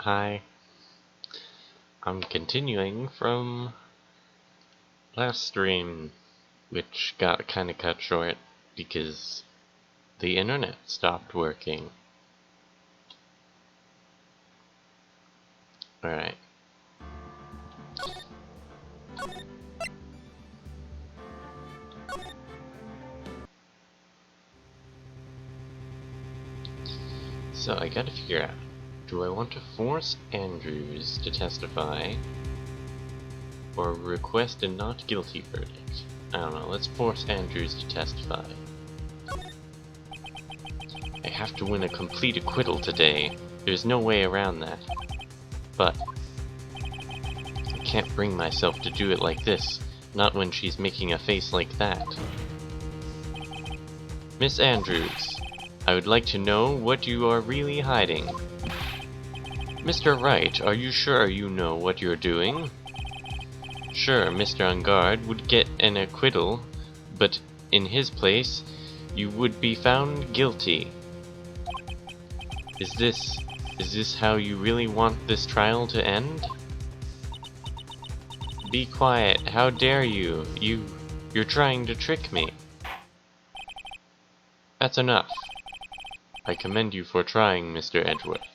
Hi, I'm continuing from last stream, which got kinda cut short because the internet stopped working. Alright. So I gotta figure out, do I want to force Andrews to testify or request a not guilty verdict? I don't know, let's force Andrews to testify. I have to win a complete acquittal today. There's no way around that. But I can't bring myself to do it like this, not when she's making a face like that. Miss Andrews, I would like to know what you are really hiding. Mr. Wright, are you sure you know what you're doing? Sure, Mr. Ungard would get an acquittal, but in his place, you would be found guilty. Is this how you really want this trial to end? Be quiet, how dare you? You're trying to trick me. That's enough. I commend you for trying, Mr. Edgeworth.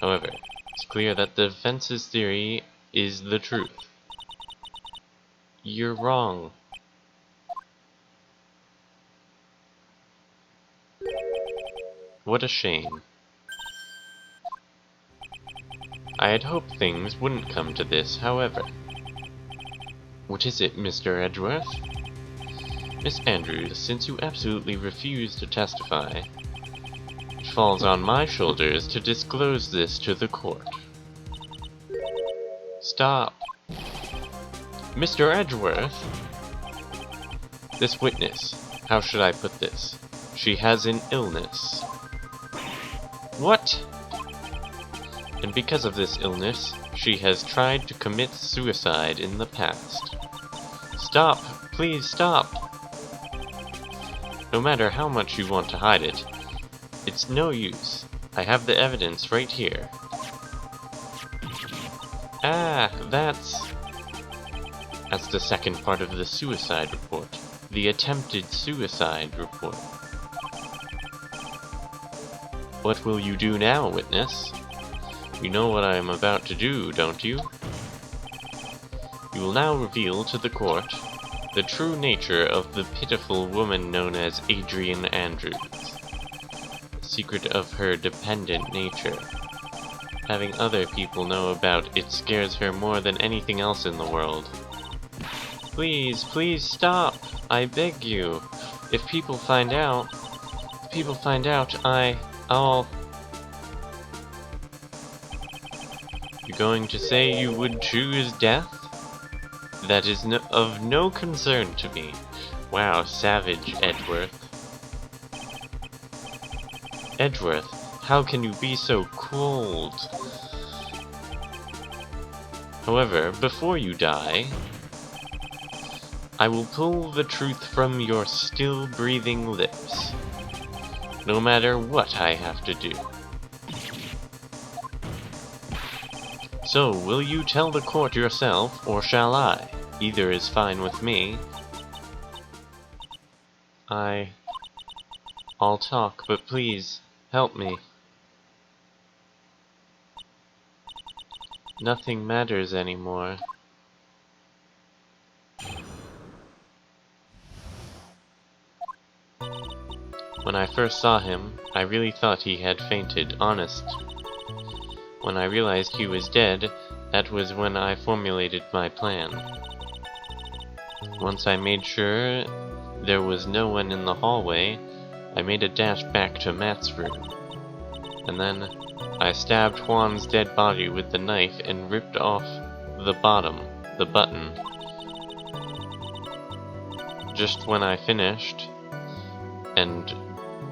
However, it's clear that the defense's theory is the truth. You're wrong. What a shame. I had hoped things wouldn't come to this, however. What is it, Mr. Edgeworth? Miss Andrews, since you absolutely refuse to testify, it falls on my shoulders to disclose this to the court. Stop. Mr. Edgeworth? This witness, how should I put this? She has an illness. What? And because of this illness, she has tried to commit suicide in the past. Stop! Please stop! No matter how much you want to hide it, it's no use. I have the evidence right here. Ah, that's the second part of the suicide report. The attempted suicide report. What will you do now, witness? You know what I am about to do, don't you? You will now reveal to the court the true nature of the pitiful woman known as Adrian Andrews. The secret of her dependent nature. Having other people know about it scares her more than anything else in the world. Please, please stop! I beg you. If people find out, I'll... You're going to say you would choose death? That is of no concern to me. Wow, savage, Edgeworth. Edgeworth, how can you be so cold? However, before you die, I will pull the truth from your still-breathing lips, no matter what I have to do. So, will you tell the court yourself, or shall I? Either is fine with me. I'll talk, but please, help me. Nothing matters anymore. When I first saw him, I really thought he had fainted, honest. When I realized he was dead, that was when I formulated my plan. Once I made sure there was no one in the hallway, I made a dash back to Matt's room. And then, I stabbed Juan's dead body with the knife and ripped off the button. Just when I finished, and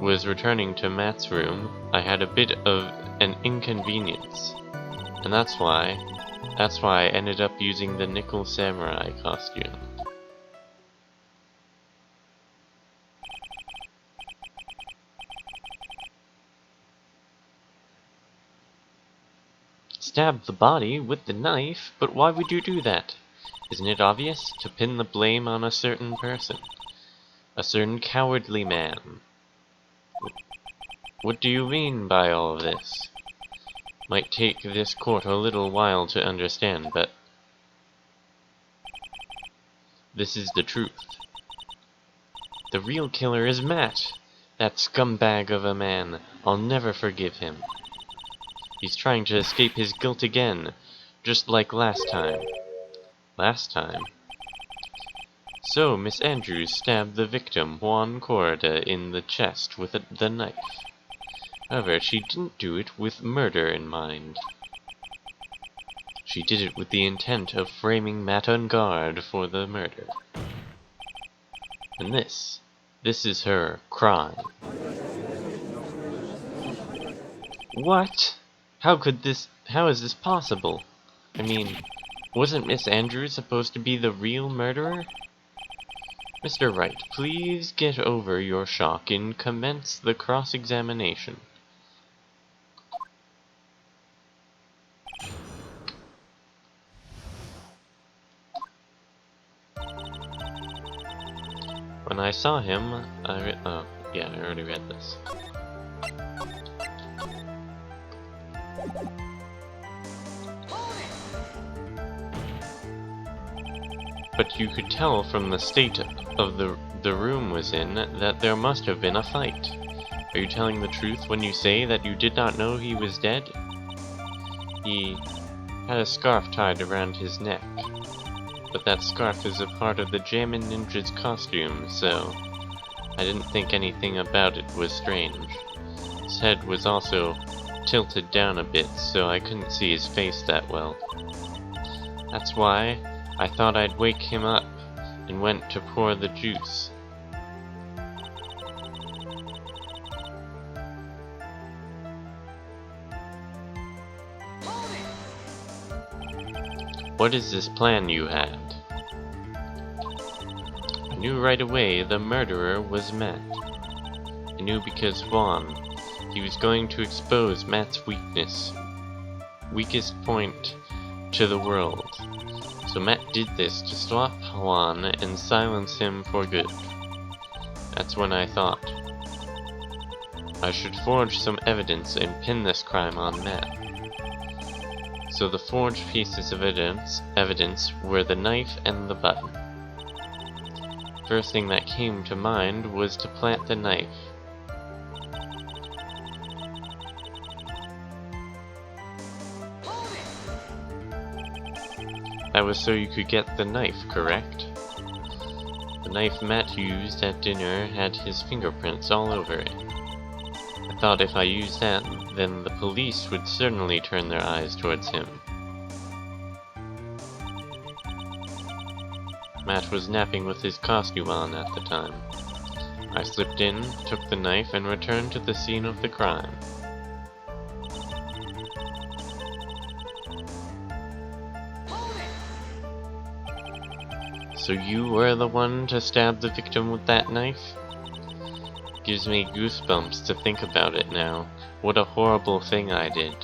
was returning to Matt's room, I had a bit of an inconvenience. And that's why I ended up using the Nickel Samurai costume. stab the body with the knife, but why would you do that? Isn't it obvious? To pin the blame on a certain person. A certain cowardly man. What do you mean by all of this? Might take this court a little while to understand, but this is the truth. The real killer is Matt. That scumbag of a man. I'll never forgive him. He's trying to escape his guilt again, just like last time. Last time? So, Miss Andrews stabbed the victim, Juan Corrida, in the chest with the knife. However, she didn't do it with murder in mind. She did it with the intent of framing Matt on guard for the murder. And this is her crime. What? How is this possible? I mean, wasn't Miss Andrews supposed to be the real murderer? Mr. Wright, please get over your shock and commence the cross-examination. When I saw him, I already read this. But you could tell from the state of the room was in that there must have been a fight. Are you telling the truth when you say that you did not know he was dead? He had a scarf tied around his neck. But that scarf is a part of the Jammin' Ninja's costume, so I didn't think anything about it was strange. His head was also tilted down a bit, so I couldn't see his face that well. That's why I thought I'd wake him up and went to pour the juice. What is this plan you had? I knew right away the murderer was Matt. I knew because Juan, he was going to expose Matt's weakest point to the world. So Matt did this to stop Juan and silence him for good. That's when I thought I should forge some evidence and pin this crime on Matt. So the forged pieces of evidence were the knife and the button. First thing that came to mind was to plant the knife. That was so you could get the knife, correct? The knife Matt used at dinner had his fingerprints all over it. I thought if I used that, then the police would certainly turn their eyes towards him. Matt was napping with his costume on at the time. I slipped in, took the knife, and returned to the scene of the crime. So you were the one to stab the victim with that knife? Gives me goosebumps to think about it now. What a horrible thing I did.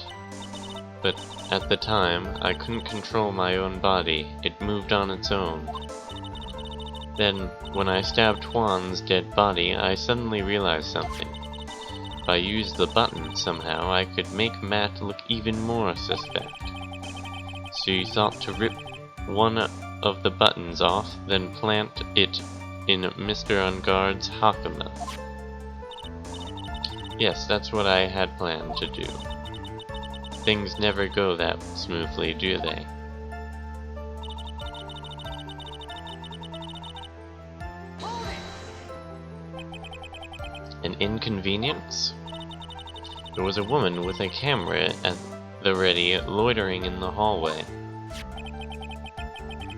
But at the time, I couldn't control my own body. It moved on its own. Then, when I stabbed Juan's dead body, I suddenly realized something. If I used the button somehow, I could make Matt look even more suspect. So you thought to rip one of the buttons off, then plant it in Mr. Unguard's Hakama. Yes, that's what I had planned to do. Things never go that smoothly, do they? An inconvenience? There was a woman with a camera at the ready, loitering in the hallway.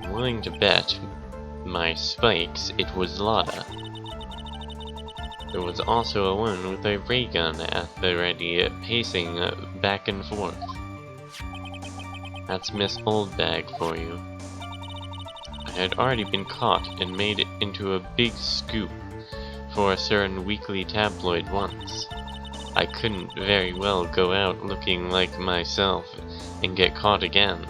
I'm willing to bet my spikes it was Lotta. There was also a woman with a ray gun at the ready, pacing back and forth. That's Miss Oldbag for you. I had already been caught and made it into a big scoop for a certain weekly tabloid once. I couldn't very well go out looking like myself and get caught again.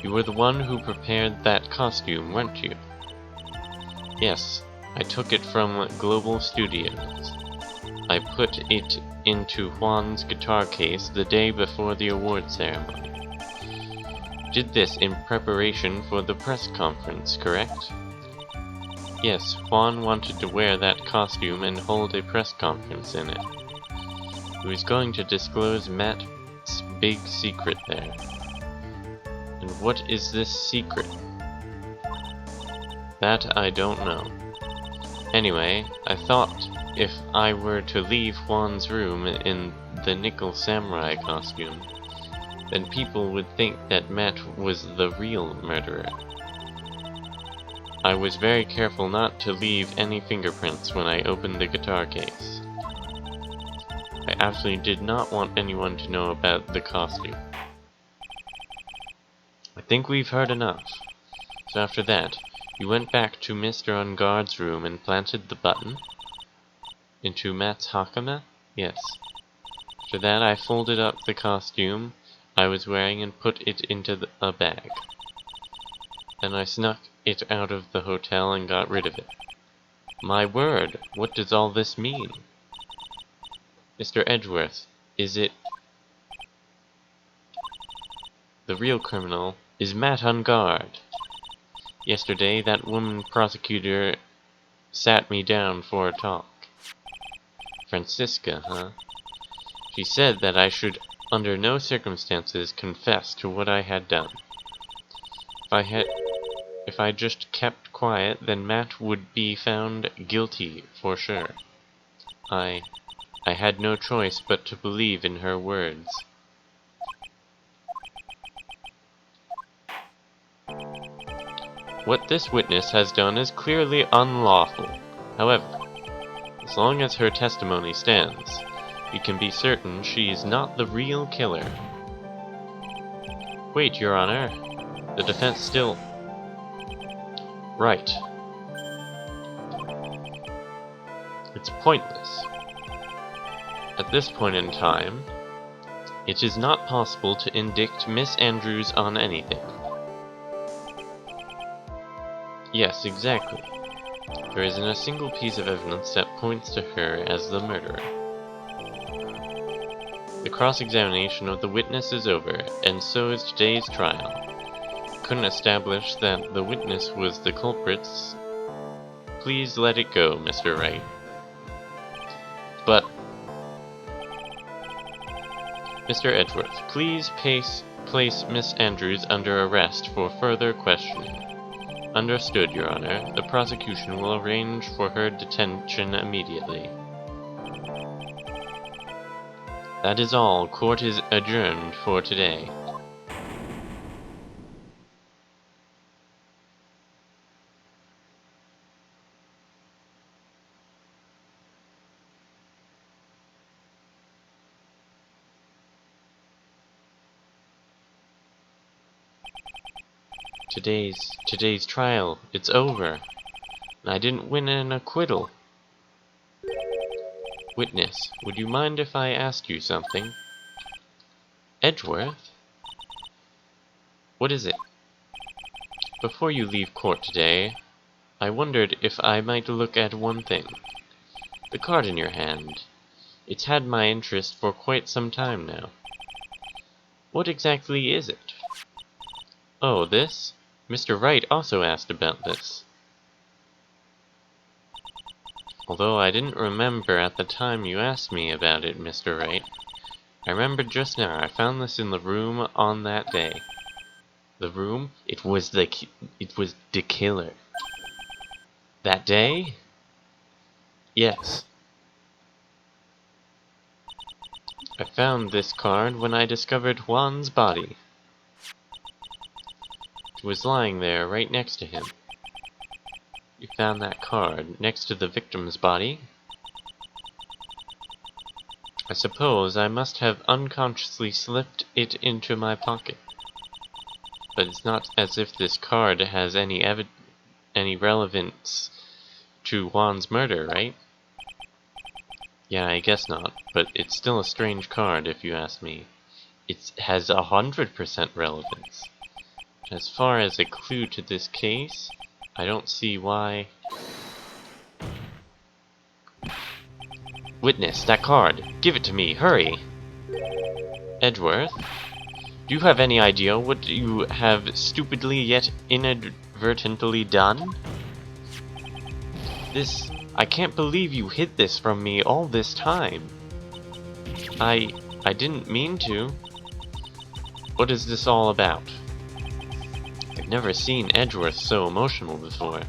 You were the one who prepared that costume, weren't you? Yes, I took it from Global Studios. I put it into Juan's guitar case the day before the award ceremony. Did this in preparation for the press conference, correct? Yes, Juan wanted to wear that costume and hold a press conference in it. He was going to disclose Matt's big secret there. And what is this secret? That I don't know. Anyway, I thought if I were to leave Juan's room in the Nickel Samurai costume, then people would think that Matt was the real murderer. I was very careful not to leave any fingerprints when I opened the guitar case. I absolutely did not want anyone to know about the costume. I think we've heard enough. So after that, you went back to Mr. Unguard's room and planted the button into Matt's hakama? Yes. After that, I folded up the costume I was wearing and put it into a bag. Then I snuck it out of the hotel and got rid of it. My word, what does all this mean? Mr. Edgeworth, is it... The real criminal is Matt Ungard. Yesterday, that woman prosecutor sat me down for a talk. Francisca, huh? She said that I should, under no circumstances, confess to what I had done. If I just kept quiet, then Matt would be found guilty for sure. I had no choice but to believe in her words. What this witness has done is clearly unlawful. However, as long as her testimony stands, we can be certain she is not the real killer. Wait, Your Honor. The defense still... Right. It's pointless. At this point in time, it is not possible to indict Miss Andrews on anything. Yes, exactly. There isn't a single piece of evidence that points to her as the murderer. The cross-examination of the witness is over, and so is today's trial. Couldn't establish that the witness was the culprit. Please let it go, Mr. Wright. But, Mr. Edgeworth, please place Miss Andrews under arrest for further questioning. Understood, Your Honor. The prosecution will arrange for her detention immediately. That is all. Court is adjourned for today. Today's trial, it's over. And I didn't win an acquittal. Witness, would you mind if I asked you something? Edgeworth? What is it? Before you leave court today, I wondered if I might look at one thing. The card in your hand. It's had my interest for quite some time now. What exactly is it? Oh, this? Mr. Wright also asked about this. Although I didn't remember at the time you asked me about it, Mr. Wright. I remembered just now. I found this in the room on that day. The room? It was the killer. That day? Yes. I found this card when I discovered Juan's body. It was lying there right next to him. You found that card next to the victim's body? I suppose I must have unconsciously slipped it into my pocket. But it's not as if this card has any any relevance to Juan's murder, right? Yeah, I guess not, but it's still a strange card if you ask me. It has 100% relevance. As far as a clue to this case, I don't see why... Witness, that card! Give it to me, hurry! Edgeworth? Do you have any idea what you have stupidly yet inadvertently done? I can't believe you hid this from me all this time. I didn't mean to. What is this all about? I've never seen Edgeworth so emotional before.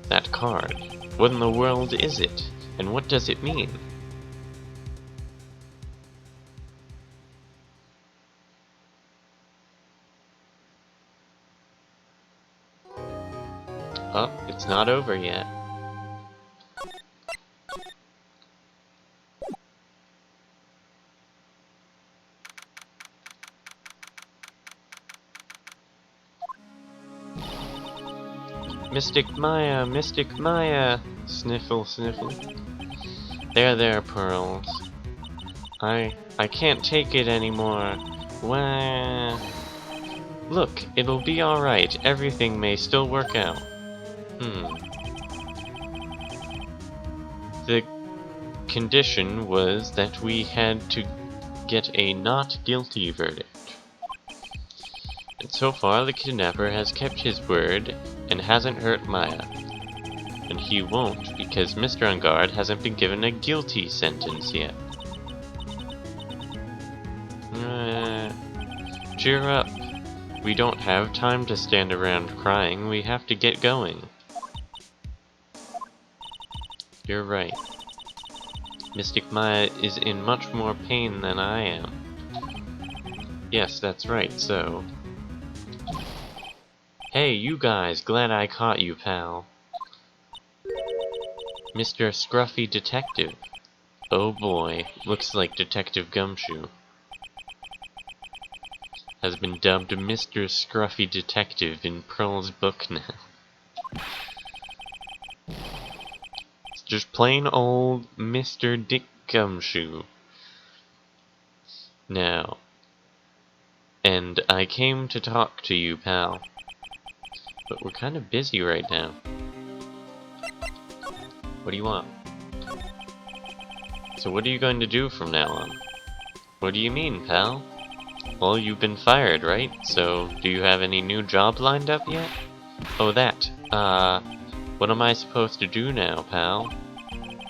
That card. What in the world is it? And what does it mean? Oh, it's not over yet. Mystic Maya, sniffle, sniffle. There, Pearls. I can't take it anymore. Wah. Look, it'll be alright. Everything may still work out. The condition was that we had to get a not guilty verdict. And so far, the kidnapper has kept his word and hasn't hurt Maya. And he won't, because Mr. Ungard hasn't been given a guilty sentence yet. Cheer up. We don't have time to stand around crying, we have to get going. You're right. Mystic Maya is in much more pain than I am. Yes, that's right, so... Hey, you guys, glad I caught you, pal. Mr. Scruffy Detective. Oh boy, looks like Detective Gumshoe has been dubbed Mr. Scruffy Detective in Pearl's book now. It's just plain old Mr. Dick Gumshoe. Now, and I came to talk to you, pal. But we're kind of busy right now. What do you want? So what are you going to do from now on? What do you mean, pal? Well, you've been fired, right? So, do you have any new job lined up yet? Oh, that. What am I supposed to do now, pal?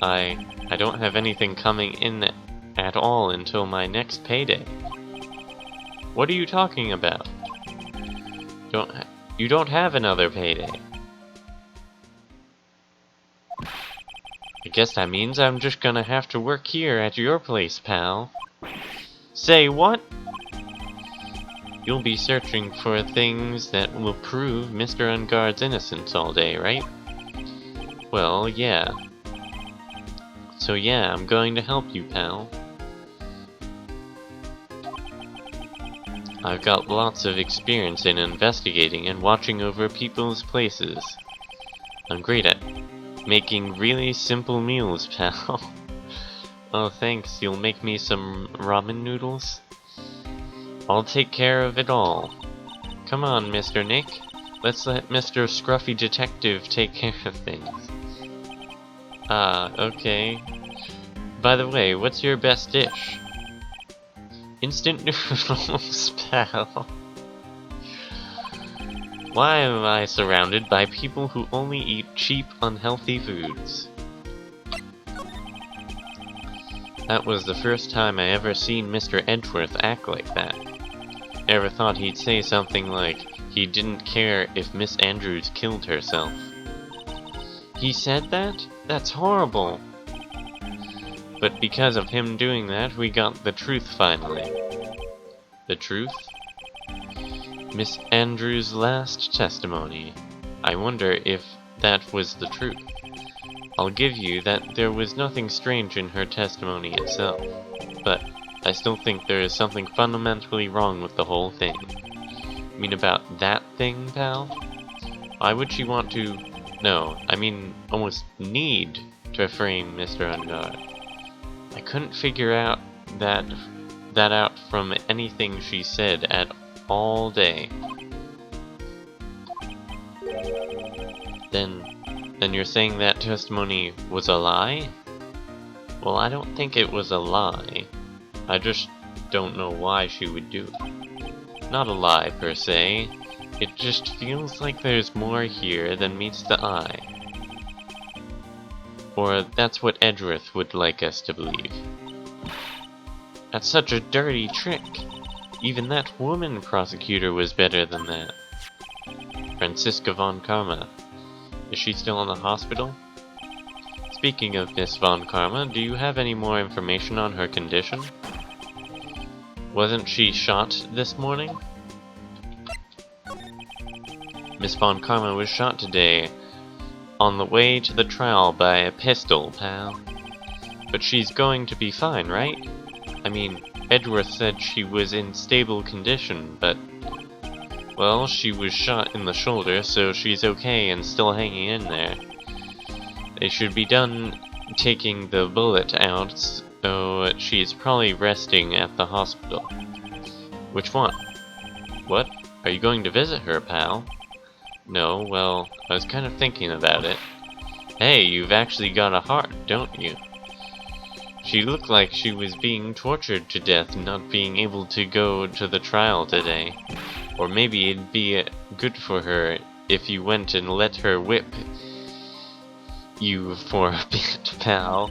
I don't have anything coming in at all until my next payday. What are you talking about? You don't have another payday. I guess that means I'm just gonna have to work here at your place, pal. Say what? You'll be searching for things that will prove Mr. Ungard's innocence all day, right? Well, yeah. So yeah, I'm going to help you, pal. I've got lots of experience in investigating and watching over people's places. I'm great at making really simple meals, pal. Oh, thanks. You'll make me some ramen noodles? I'll take care of it all. Come on, Mr. Nick. Let's let Mr. Scruffy Detective take care of things. Okay. By the way, what's your best dish? Instant noodles, pal. Why am I surrounded by people who only eat cheap, unhealthy foods? That was the first time I ever seen Mr. Edgeworth act like that. Ever thought he'd say something like he didn't care if Miss Andrews killed herself. He said that? That's horrible! But because of him doing that, we got the truth finally. The truth? Miss Andrews' last testimony. I wonder if that was the truth. I'll give you that there was nothing strange in her testimony itself, but I still think there is something fundamentally wrong with the whole thing. You mean about that thing, pal? Why would she want to... No, I mean, almost need to frame Mr. Ungard. I couldn't figure out that out from anything she said at all day. Then you're saying that testimony was a lie? Well, I don't think it was a lie. I just don't know why she would do it. Not a lie, per se. It just feels like there's more here than meets the eye. Or that's what Edgeworth would like us to believe. That's such a dirty trick. Even that woman prosecutor was better than that. Franziska von Karma. Is she still in the hospital? Speaking of Miss von Karma, do you have any more information on her condition? Wasn't she shot this morning? Miss von Karma was shot today on the way to the trial by a pistol, pal. But she's going to be fine, right? I mean, Edgeworth said she was in stable condition, but... well, she was shot in the shoulder, so she's okay and still hanging in there. They should be done taking the bullet out, so she's probably resting at the hospital. Which one? What? Are you going to visit her, pal? No, well, I was kind of thinking about it. Hey, you've actually got a heart, don't you? She looked like she was being tortured to death not being able to go to the trial today. Or maybe it'd be good for her if you went and let her whip you for a bit, pal.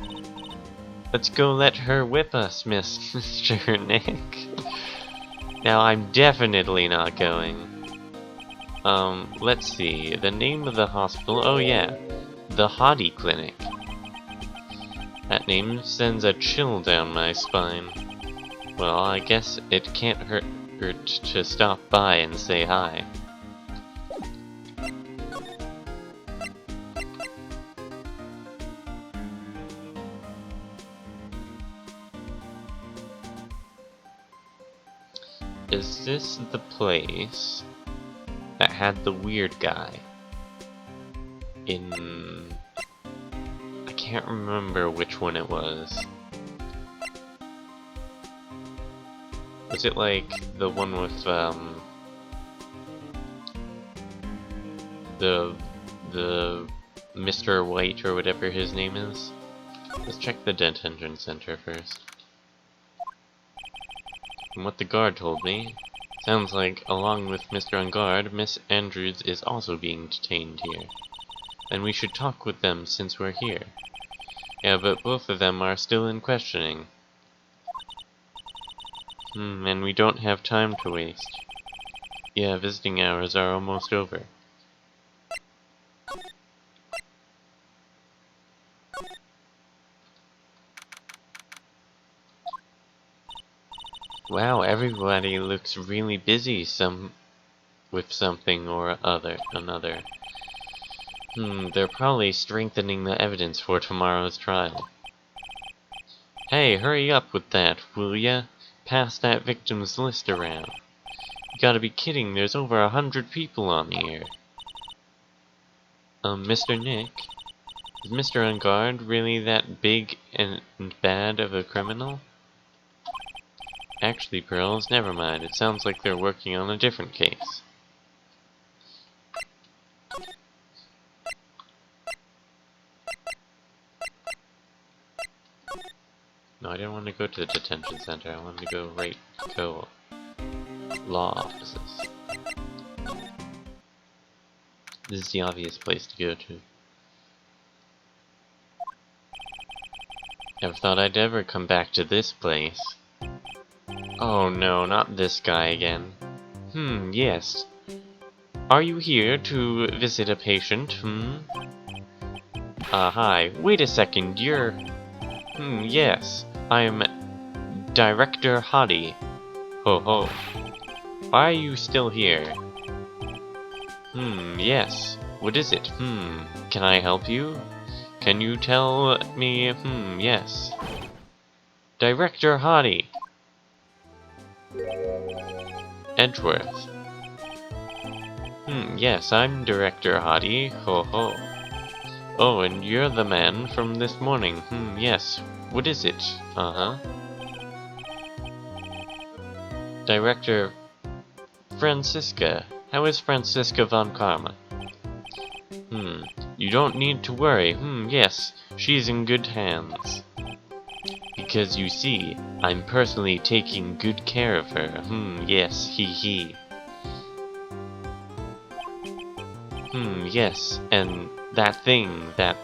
Let's go let her whip us, Mr. Nick. Now, I'm definitely not going. Let's see. The name of the hospital... oh yeah. The Hottie Clinic. That name sends a chill down my spine. Well, I guess it can't hurt to stop by and say hi. Is this the place that had the weird guy in... I can't remember which one it was. Was it like the one with the Mr. White or whatever his name is? Let's check the detention center first. From what the guard told me, sounds like, along with Mr. Ungard, Miss Andrews is also being detained here. And we should talk with them since we're here. Yeah, but both of them are still in questioning. And we don't have time to waste. Yeah, visiting hours are almost over. Wow, everybody looks really busy with something or another. They're probably strengthening the evidence for tomorrow's trial. Hey, hurry up with that, will ya? Pass that victim's list around. You gotta be kidding, there's over 100 people on here. Mr. Nick? Is Mr. Ungard really that big and bad of a criminal? Actually, Pearls, never mind. It sounds like they're working on a different case. No, I didn't want to go to the detention center. I wanted to go law offices. This is the obvious place to go to. Never thought I'd ever come back to this place. Oh no, not this guy again. Yes. Are you here to visit a patient, hi. Wait a second, you're... yes. I'm Director Hottie. Ho ho. Why are you still here? Yes. What is it? Can I help you? Can you tell me? Yes. Director Hottie. Edgeworth. Yes, I'm Director Hottie. Ho ho. Oh, and you're the man from this morning. Yes. What is it? Uh-huh. Director Franziska. How is Franziska von Karma? You don't need to worry. Yes, she's in good hands. Because you see, I'm personally taking good care of her. Yes, hee. Yes, and that thing, that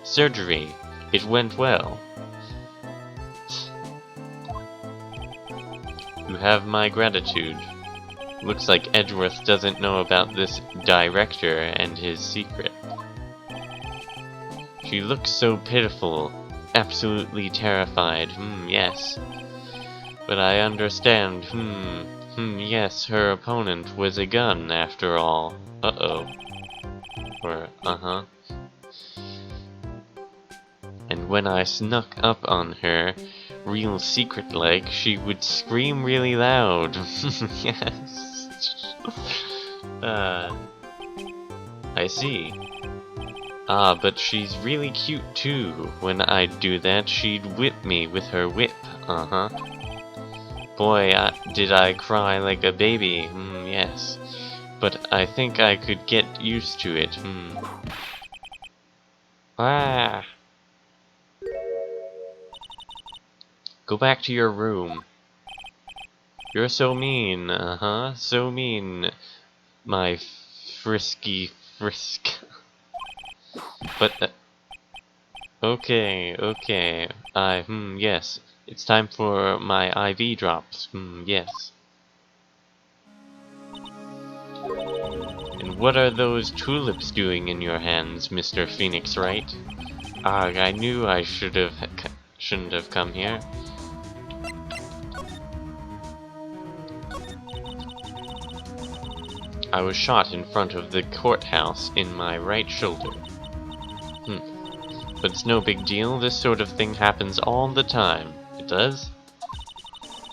surgery, it went well. You have my gratitude. Looks like Edgeworth doesn't know about this director and his secret. She looks so pitiful, absolutely terrified. Yes. But I understand. Yes, her opponent was a gun after all. Uh-oh. Or, uh-huh. And when I snuck up on her, real secret-like, she would scream really loud. Yes. I see. Ah, but she's really cute too. When I'd do that, she'd whip me with her whip. Uh-huh. Boy, did I cry like a baby. Yes. But I think I could get used to it. Ah! Go back to your room. You're so mean. Uh-huh. So mean. My frisky frisk. But, okay. Yes. It's time for my IV drops. Yes. And what are those tulips doing in your hands, Mr. Phoenix Wright? I knew I shouldn't have come here. I was shot in front of the courthouse in my right shoulder. But it's no big deal, this sort of thing happens all the time. It does?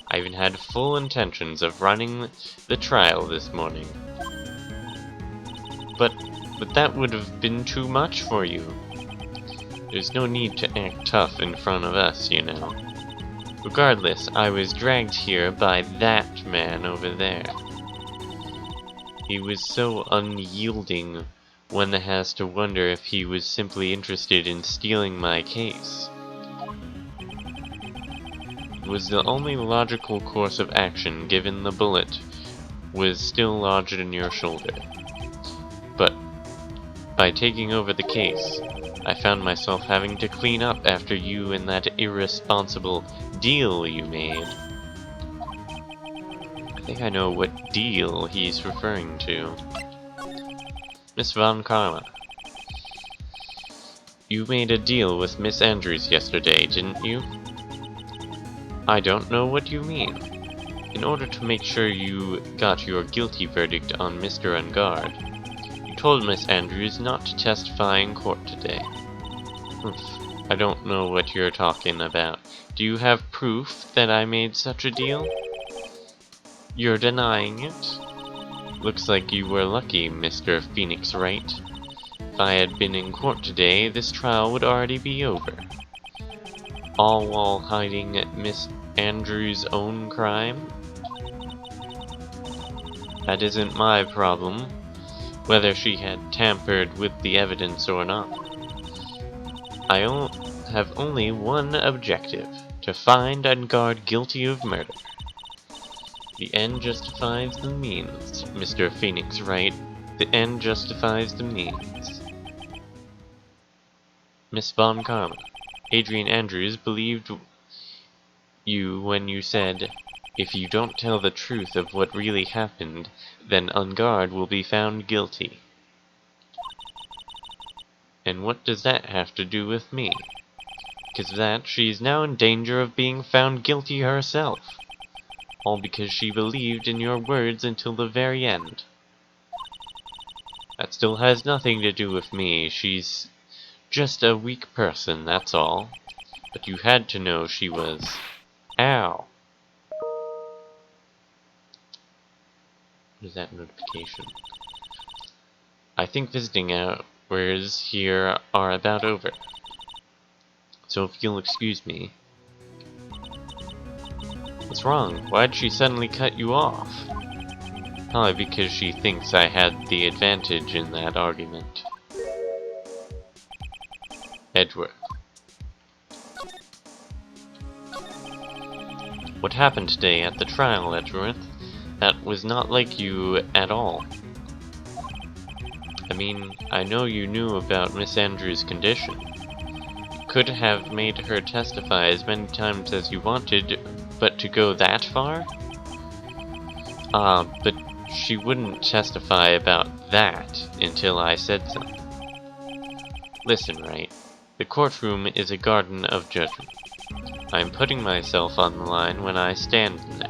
I even had full intentions of running the trial this morning. But that would have been too much for you. There's no need to act tough in front of us, you know. Regardless, I was dragged here by that man over there. He was so unyielding, one has to wonder if he was simply interested in stealing my case. It was the only logical course of action given the bullet was still lodged in your shoulder. But by taking over the case, I found myself having to clean up after you and that irresponsible deal you made. I think I know what deal he's referring to. Miss Von Karma. You made a deal with Miss Andrews yesterday, didn't you? I don't know what you mean. In order to make sure you got your guilty verdict on Mr. Ungard, you told Miss Andrews not to testify in court today. I don't know what you're talking about. Do you have proof that I made such a deal? You're denying it? Looks like you were lucky, Mr. Phoenix Wright. If I had been in court today, this trial would already be over. All while hiding Miss Andrews' own crime? That isn't my problem, whether she had tampered with the evidence or not. I have only one objective, to find Ungard guilty of murder. The end justifies the means, Mr. Phoenix Wright. The end justifies the means. Miss Von Karma, Adrian Andrews believed you when you said, if you don't tell the truth of what really happened, then Ungard will be found guilty. And what does that have to do with me? Because that she's now in danger of being found guilty herself. All because she believed in your words until the very end. That still has nothing to do with me. She's just a weak person, that's all. But you had to know she was... Ow! What is that notification? I think visiting hours here are about over. So if you'll excuse me. What's wrong? Why'd she suddenly cut you off? Probably because she thinks I had the advantage in that argument. Edgeworth. What happened today at the trial, Edgeworth? That was not like you at all. I mean, I know you knew about Miss Andrews' condition. You could have made her testify as many times as you wanted, but to go that far? But she wouldn't testify about that until I said so. Listen, Wright. The courtroom is a garden of judgment. I'm putting myself on the line when I stand in there.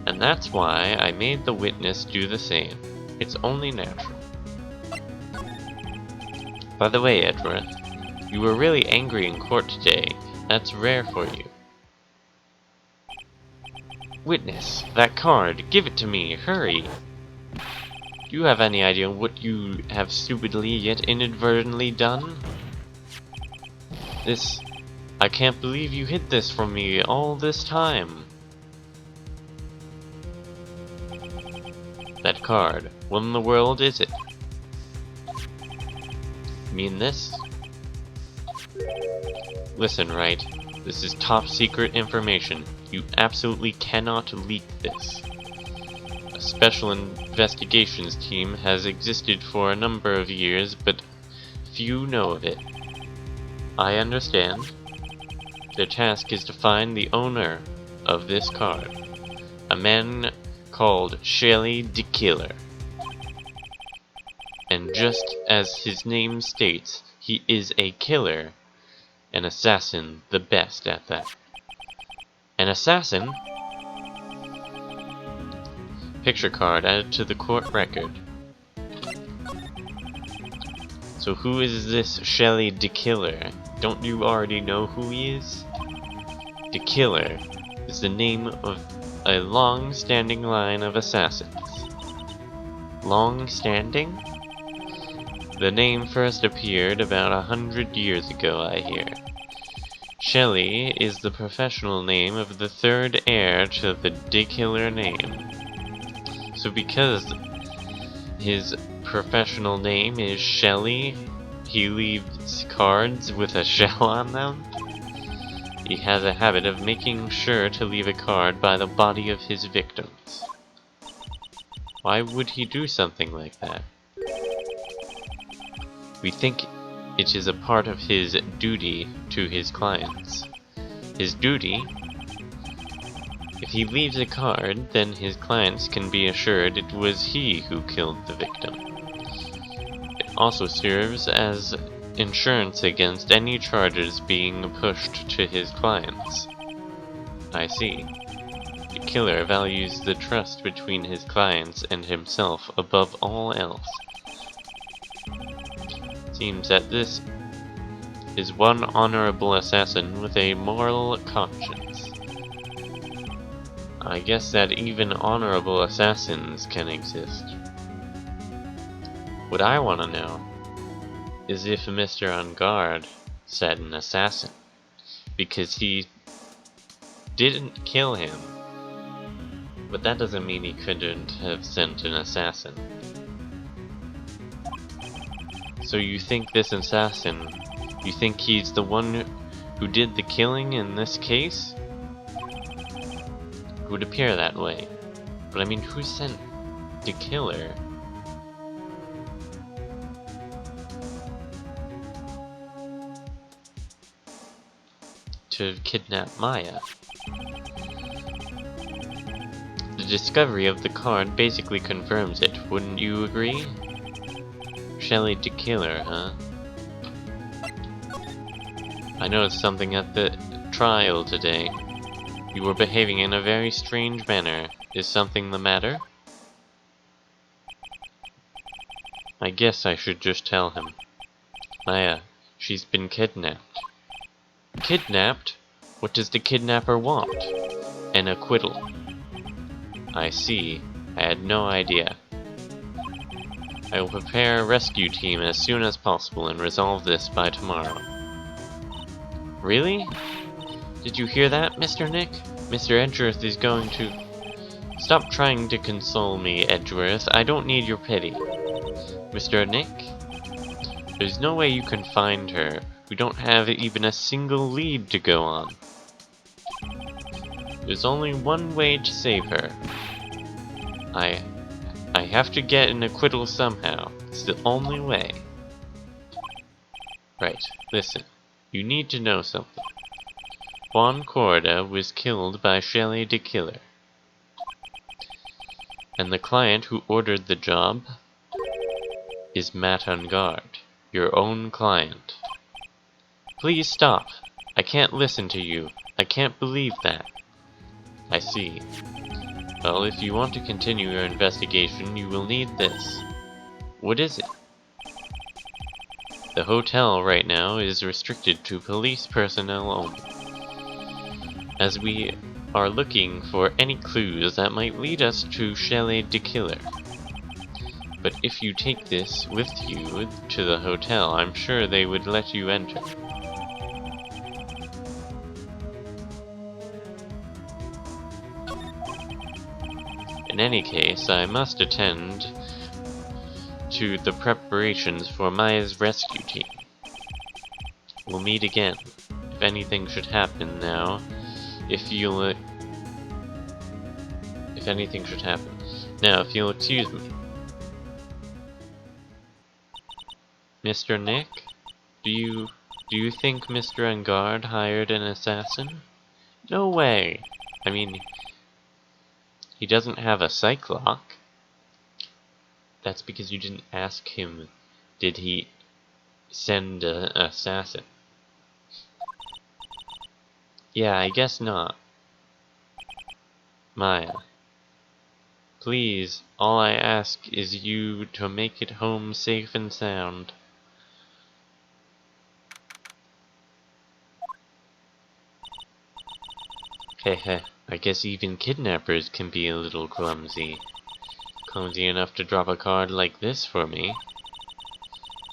And that's why I made the witness do the same. It's only natural. By the way, Edgeworth, you were really angry in court today. That's rare for you. Witness, that card, give it to me, hurry! Do you have any idea what you have stupidly yet inadvertently done? I can't believe you hid this from me all this time. That card, what in the world is it? Mean this? Listen, Wright, this is top secret information. You absolutely cannot leak this. A special investigations team has existed for a number of years, but few know of it. I understand. Their task is to find the owner of this card, a man called Shelley the Killer. And just as his name states, he is a killer, an assassin, the best at that. An assassin? Picture card added to the court record. So who is this Shelley the Killer? Don't you already know who he is? The Killer is the name of a long-standing line of assassins. Long-standing? The name first appeared about 100 years ago, I hear. Shelley is the professional name of the third heir to the Killer name. So because his professional name is Shelley, he leaves cards with a shell on them? He has a habit of making sure to leave a card by the body of his victims. Why would he do something like that? We think it is a part of his duty to his clients. His duty? If he leaves a card, then his clients can be assured it was he who killed the victim. It also serves as insurance against any charges being pushed to his clients. I see. The killer values the trust between his clients and himself above all else. Seems that this is one honorable assassin with a moral conscience. I guess that even honorable assassins can exist. What I want to know is if Mr. On Guard said an assassin, because he didn't kill him, but that doesn't mean he couldn't have sent an assassin. So you think this assassin, you think he's the one who did the killing in this case? It would appear that way. But I mean, who sent the killer? To kidnap Maya? The discovery of the card basically confirms it, wouldn't you agree? Shelley the Killer, huh? I noticed something at the trial today. You were behaving in a very strange manner. Is something the matter? I guess I should just tell him. Maya, she's been kidnapped. Kidnapped? What does the kidnapper want? An acquittal. I see. I had no idea. I will prepare a rescue team as soon as possible and resolve this by tomorrow. Really? Did you hear that, Mr. Nick? Mr. Edgeworth is going to... Stop trying to console me, Edgeworth. I don't need your pity. Mr. Nick? There's no way you can find her. We don't have even a single lead to go on. There's only one way to save her. I have to get an acquittal somehow. It's the only way. Right, listen. You need to know something. Juan Corda was killed by Shelley the Killer. And the client who ordered the job is Matt Ungard, your own client. Please stop. I can't listen to you. I can't believe that. I see. Well, if you want to continue your investigation, you will need this. What is it? The hotel right now is restricted to police personnel only, as we are looking for any clues that might lead us to Shelley the Killer. But if you take this with you to the hotel, I'm sure they would let you enter. In any case, I must attend to the preparations for Maya's rescue team. We'll meet again, if anything should happen now, if anything should happen. Now, if you'll excuse me. Mr. Nick? Do you think Mr. Ungard hired an assassin? No way! I mean, he doesn't have a psych lock. That's because you didn't ask him, did he send an assassin? Yeah, I guess not. Maya. Please, all I ask is you to make it home safe and sound. Hehe, I guess even kidnappers can be a little clumsy. Clumsy enough to drop a card like this for me.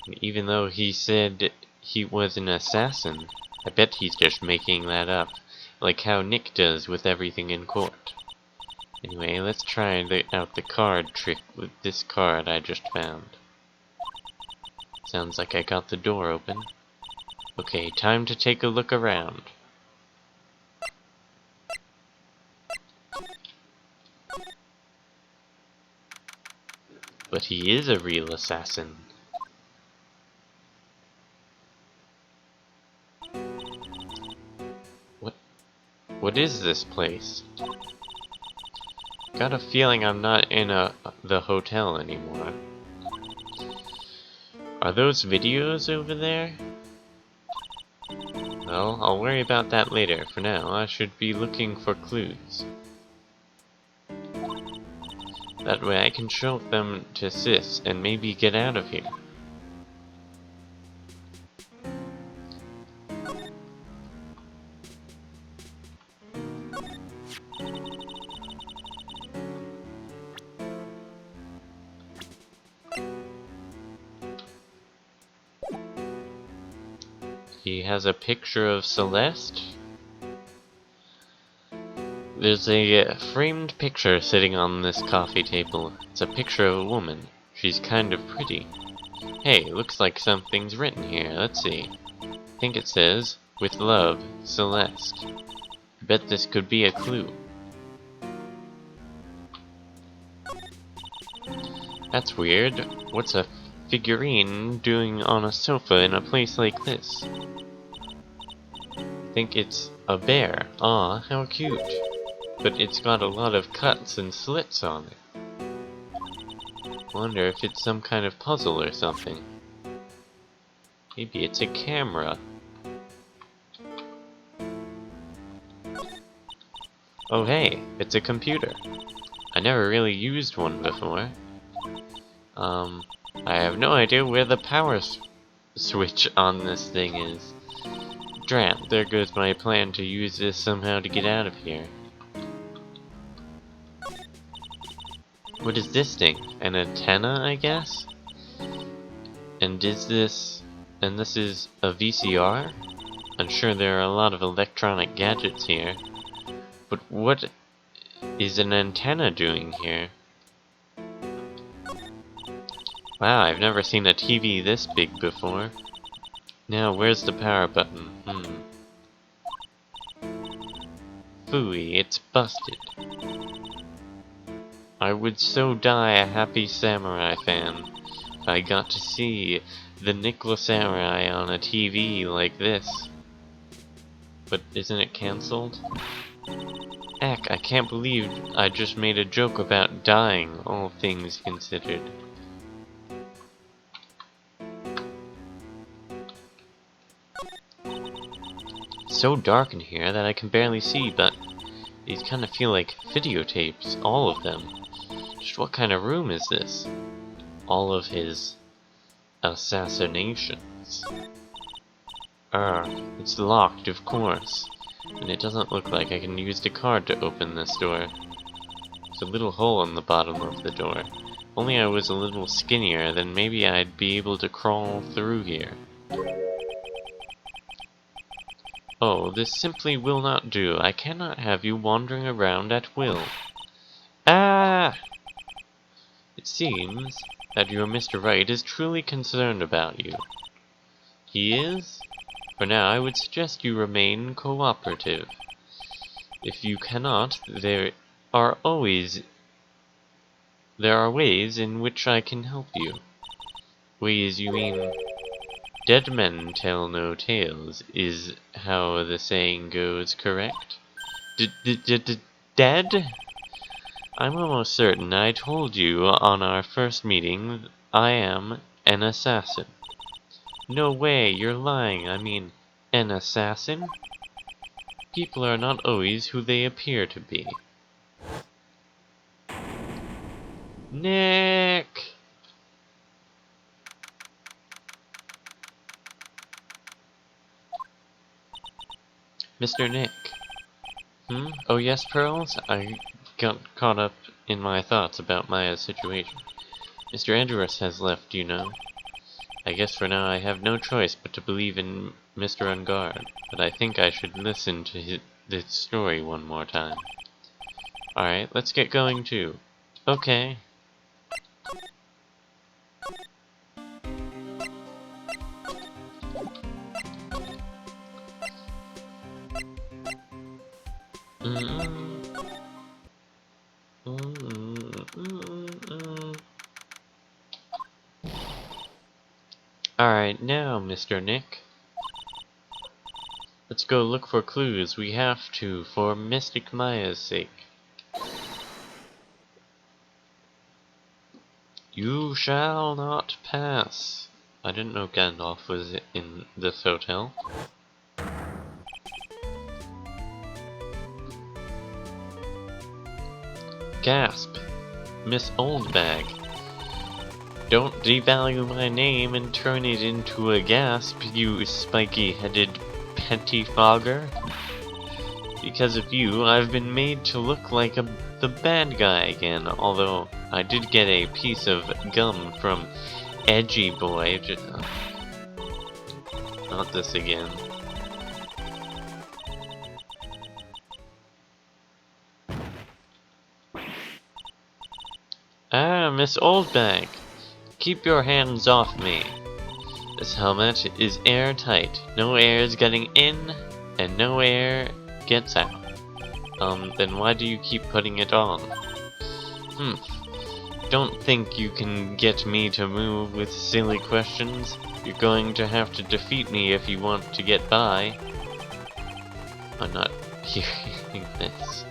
And even though he said he was an assassin, I bet he's just making that up, like how Nick does with everything in court. Anyway, let's try out the card trick with this card I just found. Sounds like I got the door open. Okay, time to take a look around. But he is a real assassin. What is this place? Got a feeling I'm not in the hotel anymore. Are those videos over there? Well, I'll worry about that later. For now, I should be looking for clues. That way I can show them to Sis and maybe get out of here. He has a picture of Celeste. There's a framed picture sitting on this coffee table. It's a picture of a woman. She's kind of pretty. Hey, looks like something's written here. Let's see. I think it says, "With love, Celeste." I bet this could be a clue. That's weird. What's a figurine doing on a sofa in a place like this? I think it's a bear. Aw, how cute. But it's got a lot of cuts and slits on it. Wonder if it's some kind of puzzle or something. Maybe it's a camera. Oh hey, it's a computer. I never really used one before. I have no idea where the power switch on this thing is. Drat, there goes my plan to use this somehow to get out of here. What is this thing? An antenna, I guess? And this is a VCR? I'm sure there are a lot of electronic gadgets here. But what is an antenna doing here? Wow, I've never seen a TV this big before. Now, where's the power button? Phooey, it's busted. I would so die a happy samurai fan if I got to see the Nicholas Samurai on a TV like this. But isn't it cancelled? Heck, I can't believe I just made a joke about dying, all things considered. It's so dark in here that I can barely see, but these kind of feel like videotapes, all of them. Just what kind of room is this? All of his assassinations. It's locked, of course. And it doesn't look like I can use the card to open this door. There's a little hole in the bottom of the door. If only I was a little skinnier, then maybe I'd be able to crawl through here. Oh, this simply will not do. I cannot have you wandering around at will. Ah! It seems that your Mr. Wright is truly concerned about you. He is? For now, I would suggest you remain cooperative. If you cannot, there are ways in which I can help you. Ways, you mean? Dead men tell no tales, is how the saying goes, correct? Dead? I'm almost certain I told you on our first meeting I am an assassin. No way, you're lying. I mean, an assassin? People are not always who they appear to be. Nick! Mr. Nick. Oh yes, Pearls? I got caught up in my thoughts about Maya's situation. Mr. Andrews has left, you know. I guess for now I have no choice but to believe in Mr. Ungard, but I think I should listen to this story one more time. Alright, let's get going too. Okay. Alright, now, Mr. Nick. Let's go look for clues. We have to, for Mystic Maya's sake. You shall not pass. I didn't know Gandalf was in this hotel. Gasp! Miss Oldbag. Don't devalue my name and turn it into a gasp, you spiky-headed pettifogger. Because of you, I've been made to look like the bad guy again, although I did get a piece of gum from Edgy Boy. Not this again. Ah, Miss Oldbag! Keep your hands off me. This helmet is airtight. No air is getting in, and no air gets out. Then why do you keep putting it on? Don't think you can get me to move with silly questions. You're going to have to defeat me if you want to get by. I'm not hearing this.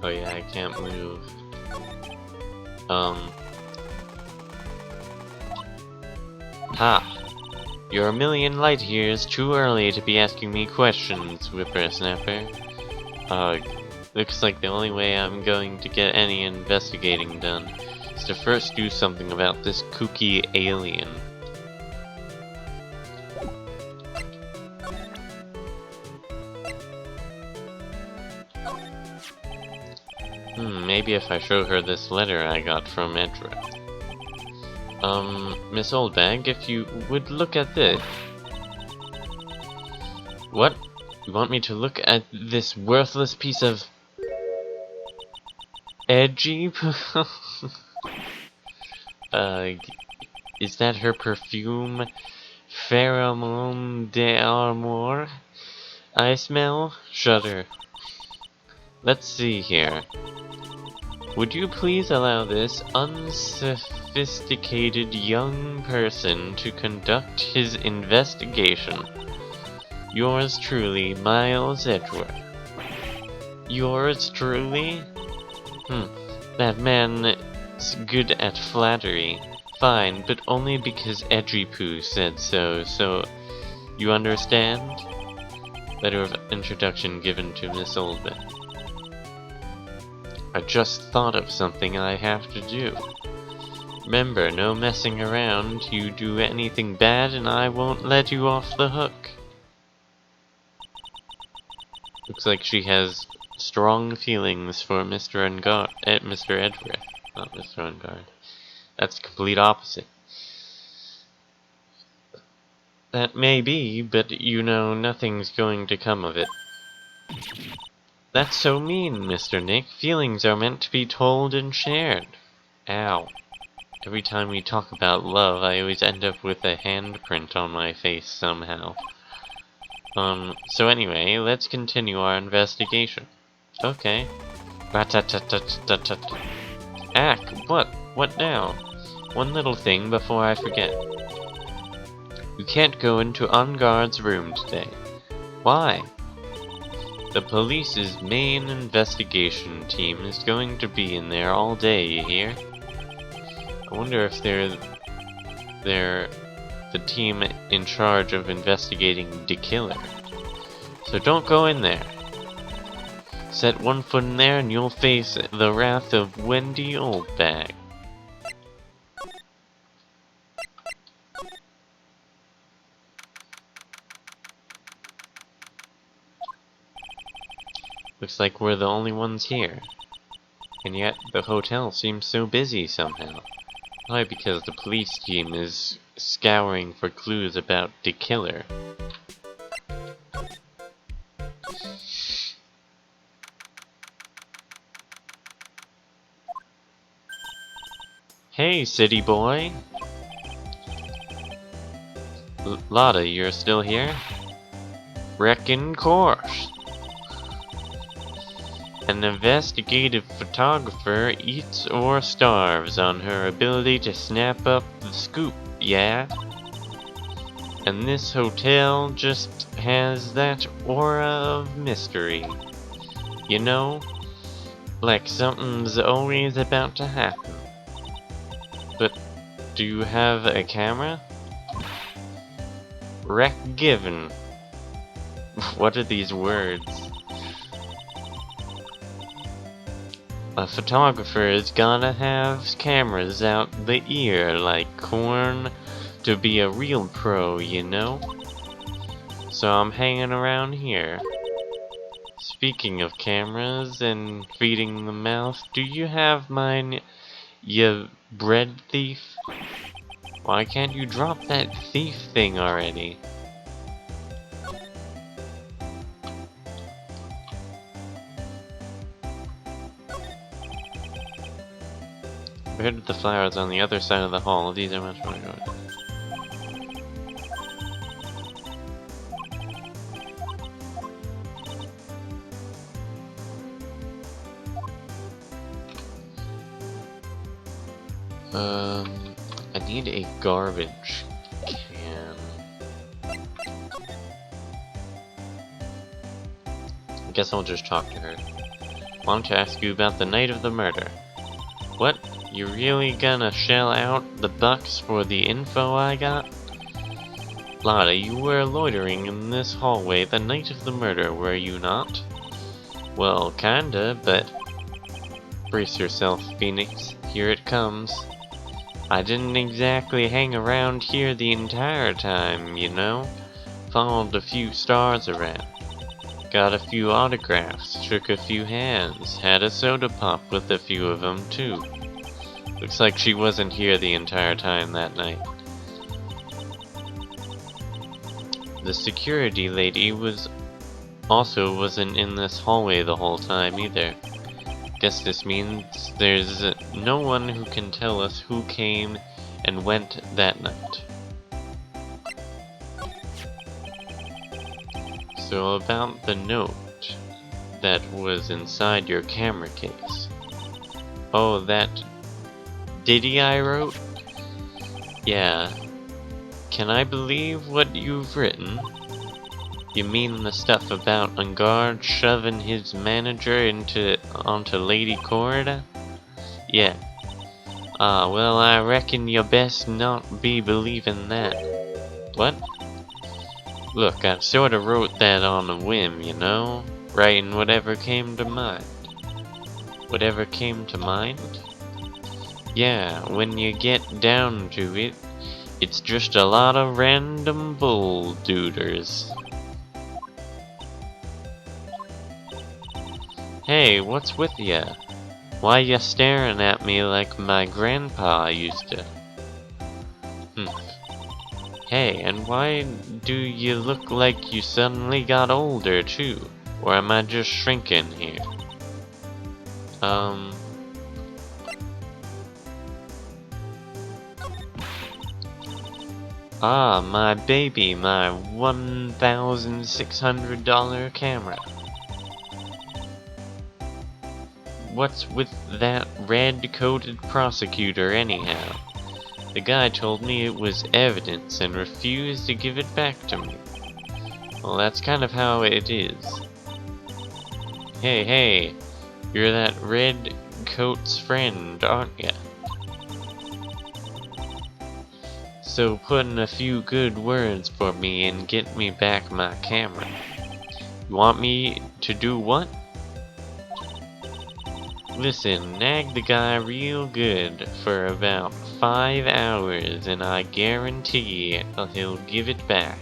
Oh yeah, I can't move. Ha! You're a million light years too early to be asking me questions, whippersnapper. Looks like the only way I'm going to get any investigating done is to first do something about this kooky alien. Maybe if I show her this letter I got from Edra. Miss Oldbag, if you would look at this. What? You want me to look at this worthless piece of... edgy? Is that her perfume? Pheromone d'amour? I smell? Shudder. Let's see here. Would you please allow this unsophisticated young person to conduct his investigation? Yours truly, Miles Edgeworth. Yours truly? That man's good at flattery. Fine, but only because Edgypoo said so, so... You understand? Letter of introduction given to Miss Oldman. I just thought of something I have to do. Remember, no messing around. You do anything bad and I won't let you off the hook. Looks like she has strong feelings for Mr. Edgeworth. Not Mr. Ungard. That's the complete opposite. That may be, but you know nothing's going to come of it. That's so mean, Mr. Nick. Feelings are meant to be told and shared. Ow. Every time we talk about love, I always end up with a handprint on my face somehow. So anyway, let's continue our investigation. Okay. Rat-tat-tat-tat-tat-tat. Ack, what? What now? One little thing before I forget. You can't go into Ungard's room today. Why? The police's main investigation team is going to be in there all day, you hear? I wonder if they're the team in charge of investigating the killer. So don't go in there. Set one foot in there and you'll face the wrath of Wendy Oldbag. Looks like we're the only ones here. And yet, the hotel seems so busy somehow. Probably because the police team is scouring for clues about the killer. Hey, city boy! Lotta, you're still here? Wreckin' course! An investigative photographer eats or starves on her ability to snap up the scoop, yeah? And this hotel just has that aura of mystery. You know? Like something's always about to happen. But do you have a camera? Wreck given. What are these words? A photographer is gonna have cameras out the ear like corn to be a real pro, you know? So I'm hanging around here. Speaking of cameras and feeding the mouth, do you have mine, you bread thief? Why can't you drop that thief thing already? Compared to the flowers on the other side of the hall, these are much more gorgeous. I need a garbage can. I guess I'll just talk to her. Want to ask you about the night of the murder. What? You really gonna shell out the bucks for the info I got? Lotta, you were loitering in this hallway the night of the murder, were you not? Well, kinda, but... Brace yourself, Phoenix. Here it comes. I didn't exactly hang around here the entire time, you know? Followed a few stars around. Got a few autographs, shook a few hands, had a soda pop with a few of them too. Looks like she wasn't here the entire time that night. The security lady wasn't in this hallway the whole time either. Guess this means there's no one who can tell us who came and went that night. So about the note that was inside your camera case. Oh, that ditty I wrote? Yeah. Can I believe what you've written? You mean the stuff about Ungard shoving his manager onto Lady Corda? Yeah. Well, I reckon you best not be believing that. What? Look, I sorta wrote that on a whim, you know? Writing whatever came to mind. Whatever came to mind? Yeah, when you get down to it, it's just a lot of random bull dooders. Hey, what's with ya? Why ya staring at me like my grandpa used to? Hey, and why do you look like you suddenly got older too? Or am I just shrinking here? Ah, my baby, my $1,600 camera. What's with that red-coated prosecutor anyhow? The guy told me it was evidence and refused to give it back to me. Well, that's kind of how it is. Hey, you're that red coat's friend, aren't ya? So put in a few good words for me and get me back my camera. You want me to do what? Listen, nag the guy real good for about 5 hours and I guarantee he'll give it back.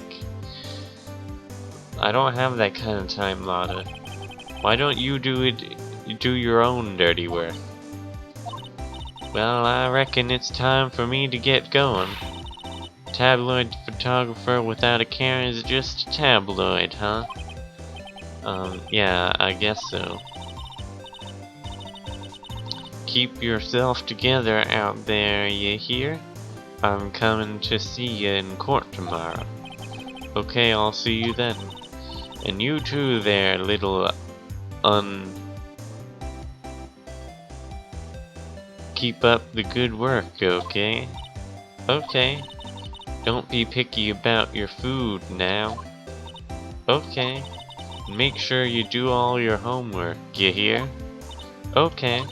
I don't have that kind of time, Lotta. Why don't you do your own dirty work? Well, I reckon it's time for me to get going. Tabloid photographer without a camera is just a tabloid, huh? Yeah, I guess so. Keep yourself together out there, you hear? I'm coming to see you in court tomorrow. Okay, I'll see you then. And you too there, little Keep up the good work, okay? Okay. Don't be picky about your food now. Okay. Make sure you do all your homework, you hear? Okay.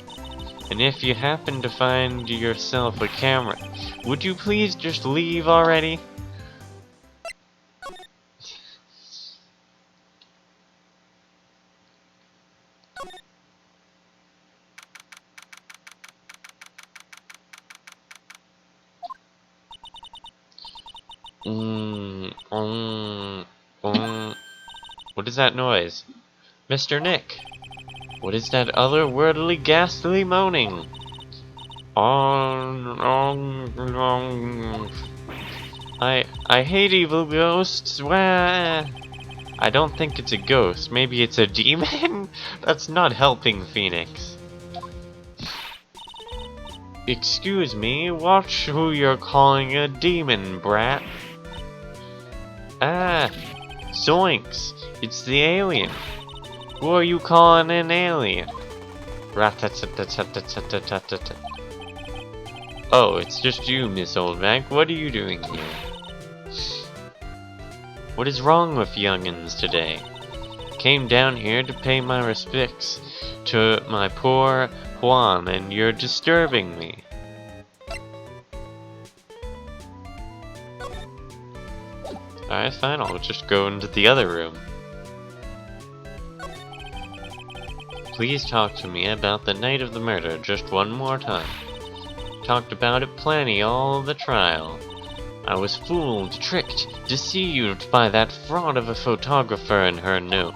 And if you happen to find yourself a camera, would you please just leave already? What is that noise? Mr. Nick! What is that otherworldly, ghastly moaning? I hate evil ghosts. Wah. I don't think it's a ghost. Maybe it's a demon? That's not helping, Phoenix. Excuse me, watch who you're calling a demon, brat. Ah, zoinks! It's the alien. Who are you calling an alien? Rat-tat-tat-tat-tat-tat-tat-tat. Oh, it's just you, Miss Oldback. What are you doing here? What is wrong with young'uns today? Came down here to pay my respects to my poor Juan, and you're disturbing me. Alright, fine, I'll just go into the other room. Please talk to me about the night of the murder just one more time. Talked about it plenty all the trial. I was fooled, tricked, deceived by that fraud of a photographer and her note.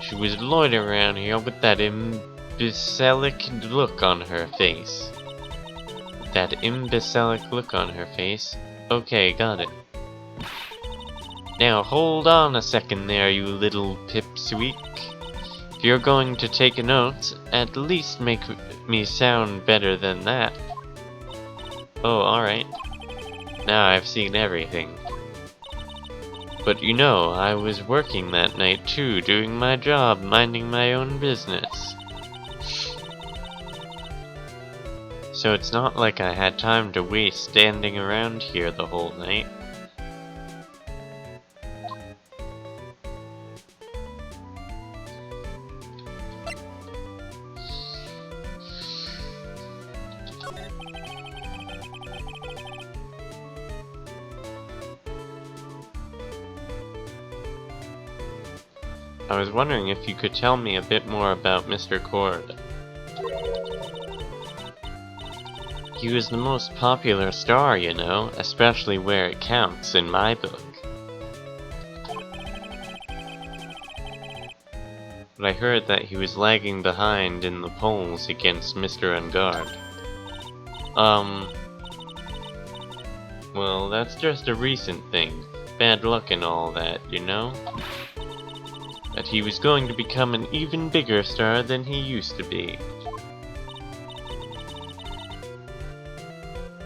She was loitering around here with that imbecilic look on her face. That imbecilic look on her face. Okay, got it. Now hold on a second there, you little pipsqueak. If you're going to take notes, at least make me sound better than that. Oh, alright. Now I've seen everything. But you know, I was working that night too, doing my job, minding my own business. So it's not like I had time to waste standing around here the whole night. I was wondering if you could tell me a bit more about Mr. Cord. He was the most popular star, you know, especially where it counts in my book. But I heard that he was lagging behind in the polls against Mr. Ungard. Well, that's just a recent thing. Bad luck and all that, you know? That he was going to become an even bigger star than he used to be.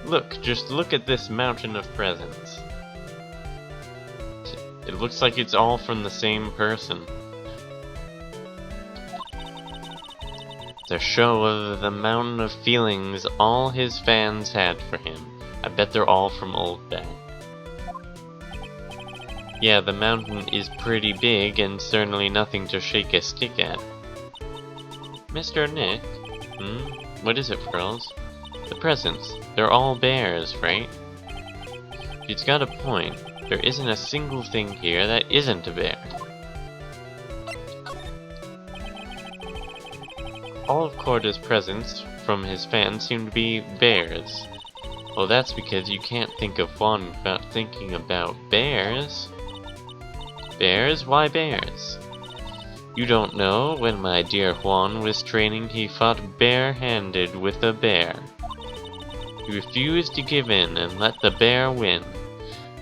Look, just look at this mountain of presents. It looks like it's all from the same person. The show of the mountain of feelings all his fans had for him. I bet they're all from Old Bat. Yeah, the mountain is pretty big and certainly nothing to shake a stick at. Mr. Nick? What is it, Pearls? The presents. They're all bears, right? He's got a point. There isn't a single thing here that isn't a bear. All of Corda's presents from his fans seem to be bears. Well, that's because you can't think of one without thinking about bears. Bears? Why bears? You don't know, when my dear Juan was training, he fought bare-handed with a bear. He refused to give in and let the bear win.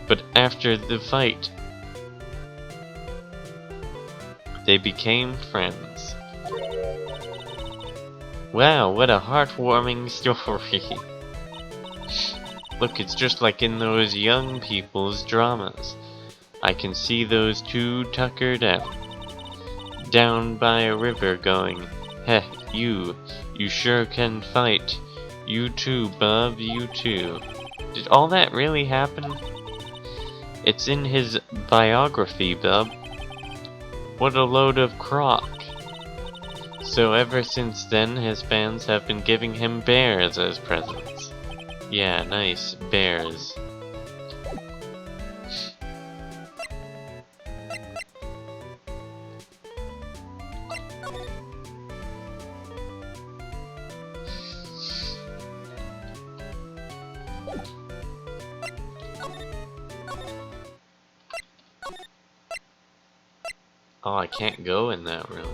But after the fight, they became friends. Wow, what a heartwarming story. Look, it's just like in those young people's dramas. I can see those two tuckered up, down by a river going, "Heh, you sure can fight. You too, bub, you too." Did all that really happen? It's in his biography, bub. What a load of crock. So ever since then, his fans have been giving him bears as presents. Yeah, nice, bears. Oh, I can't go in that room.